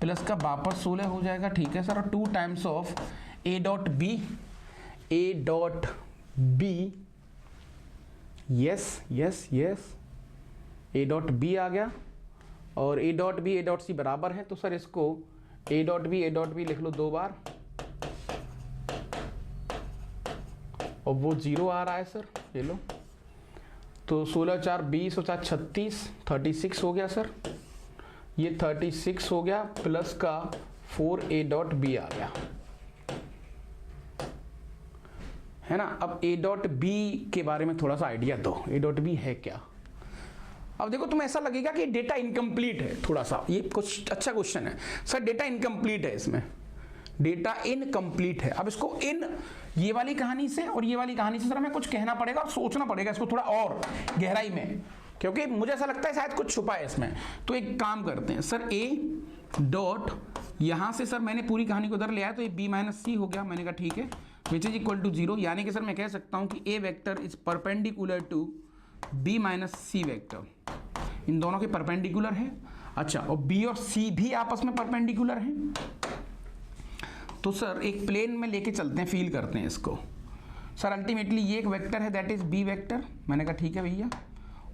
प्लस का वापस 16 हो जाएगा, ठीक है सर। और 2 times of A dot b, yes A dot b आ गया, और A डॉट सी बराबर है। तो सर इसको A डॉट बी लिख लो 2 बार, और वो 0 आ रहा है सर, ये लो। तो 16 4 20 और 4 36, 36 हो गया सर, ये 36 हो गया, प्लस का 4 A डॉट बी आ गया, है ना। अब A डॉट बी के बारे में थोड़ा सा आइडिया दो, A डॉट बी है क्या? अब देखो तुम्हें ऐसा लगेगा कि डेटा इनकम्प्लीट है, थोड़ा सा ये कुछ अच्छा क्वेश्चन है सर, डेटा इनकम्प्लीट है, इसमें डेटा इनकम्प्लीट है। अब इसको ये वाली कहानी से और ये वाली कहानी से सर हमें कुछ कहना पड़ेगा और सोचना पड़ेगा इसको थोड़ा और गहराई में, क्योंकि मुझे ऐसा लगता है शायद कुछ छुपा है इसमें। तो एक काम करते हैं सर, A डॉट यहाँ से सर मैंने पूरी कहानी को उधर ले आया, तो ये B माइनस C हो गया। मैंने कहा ठीक है, विच इज इक्वल टू 0, यानी कि सर मैं कह सकता हूँ कि A vector is perpendicular to B minus C vector, इन दोनों के परपेंडिकुलर है। अच्छा, और B और C भी आपस में परपेंडिकुलर हैं। तो सर एक प्लेन में लेके चलते हैं, फील करते हैं इसको। सर अल्टीमेटली ये एक वेक्टर है, दैट इज B वेक्टर। मैंने कहा ठीक है भैया,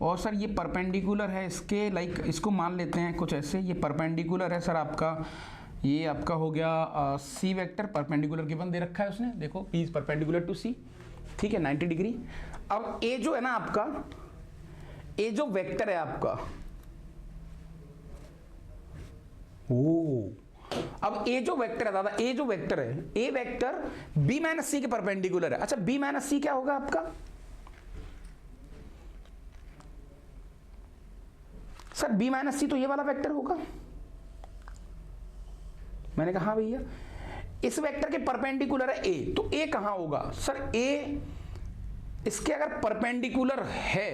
और सर ये परपेंडिकुलर है इसके, लाइक इसको मान लेते हैं कुछ ऐसे, ये परपेंडिकुलर है सर आपका ये आपका हो गया सी वेक्टर, परपेंडिकुलर गिवन दे रखा है उसने, देखो पी इज परपेंडिकुलर टू सी, ठीक है 90 डिग्री। अब ए जो है ना आपका, ए जो वेक्टर है आपका, अब ए जो वेक्टर है दादा, ए जो वेक्टर है, ए वेक्टर बी माइनस सी के परपेंडिकुलर है। अच्छा बी माइनस सी क्या होगा आपका सर? बी माइनस सी तो ये वाला वेक्टर होगा। मैंने कहा हाँ भैया, इस वेक्टर के परपेंडिकुलर है ए, तो ए कहां होगा सर? ए इसके अगर परपेंडिकुलर है,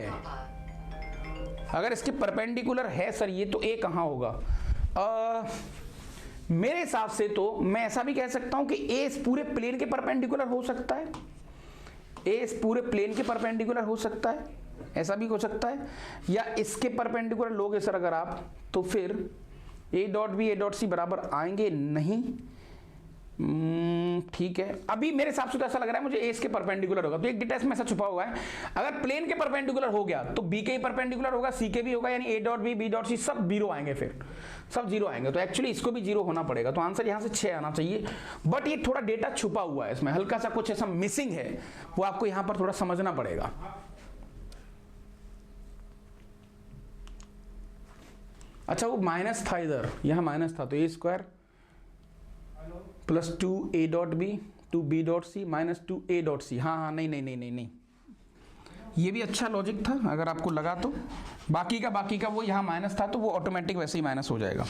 अगर इसके परपेंडिकुलर है सर ये, तो ए कहां होगा? मेरे हिसाब से तो मैं ऐसा भी कह सकता हूं कि ए इस पूरे प्लेन के परपेंडिकुलर हो सकता है, ए इस पूरे प्लेन के परपेंडिकुलर हो सकता है, ऐसा भी हो सकता है, या इसके परपेंडिकुलर लोगे सर अगर आप, तो फिर A dot B A dot C बराबर आएंगे नहीं। ठीक है, अभी मेरे हिसाब से तो ऐसा लग रहा है मुझे ए इसके परपेंडिकुलर होगा, तो एक डिटेल्स में ऐसा छुपा हुआ है, अगर प्लेन के परपेंडिकुलर हो गया तो बी के ही परपेंडिकुलर होगा, सी के भी होगा, यानी A dot B B dot C सब जीरो आएंगे, फिर सब जीरो आएंगे, तो एक्चुअली इसको भी जीरो होना पड़ेगा, तो आंसर यहां से 6 आना चाहिए। बट ये थोड़ा डेटा छुपा हुआ है इसमें, हल्का सा कुछ ऐसा मिसिंग है, वो आपको यहां पर थोड़ा समझना पड़ेगा। अच्छा वो माइनस था इधर, यहां माइनस था, तो a square plus 2 a dot b 2 b dot c minus 2 a dot c. हाँ हाँ, नहीं नहीं नहीं नहीं नहीं, ये भी अच्छा लॉजिक था अगर आपको लगा तो। बाकी का वो यहाँ माइनस था, तो वो ऑटोमेटिक वैसे ही माइनस हो जाएगा,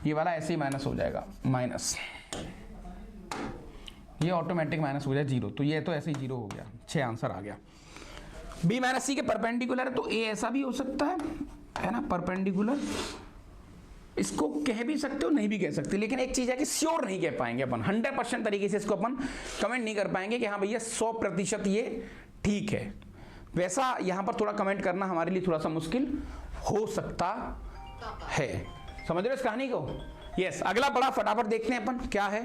ये वाला ऐसे ही माइनस हो जाएगा, माइनस ये ऑटोमेटिक माइनस हो जाए 0, तो ये तो ऐसे ही 0 हो गया, 6 आंसर आ गया। बी माइनस सी के परपेंडिकुलर है, तो ए ऐसा भी हो सकता है ना, परपेंडिकुलर। इसको कह भी सकते हो, नहीं भी कह सकते, लेकिन एक चीज है कि श्योर नहीं कह पाएंगे अपन, 100% तरीके से इसको अपन कमेंट नहीं कर पाएंगे कि हाँ भैया 100% ये ठीक है। वैसा यहां पर थोड़ा कमेंट करना हमारे लिए थोड़ा सा मुश्किल हो सकता है। समझ रहे हो इस कहानी को? यस, अगला बड़ा फटाफट देखते हैं अपन क्या है।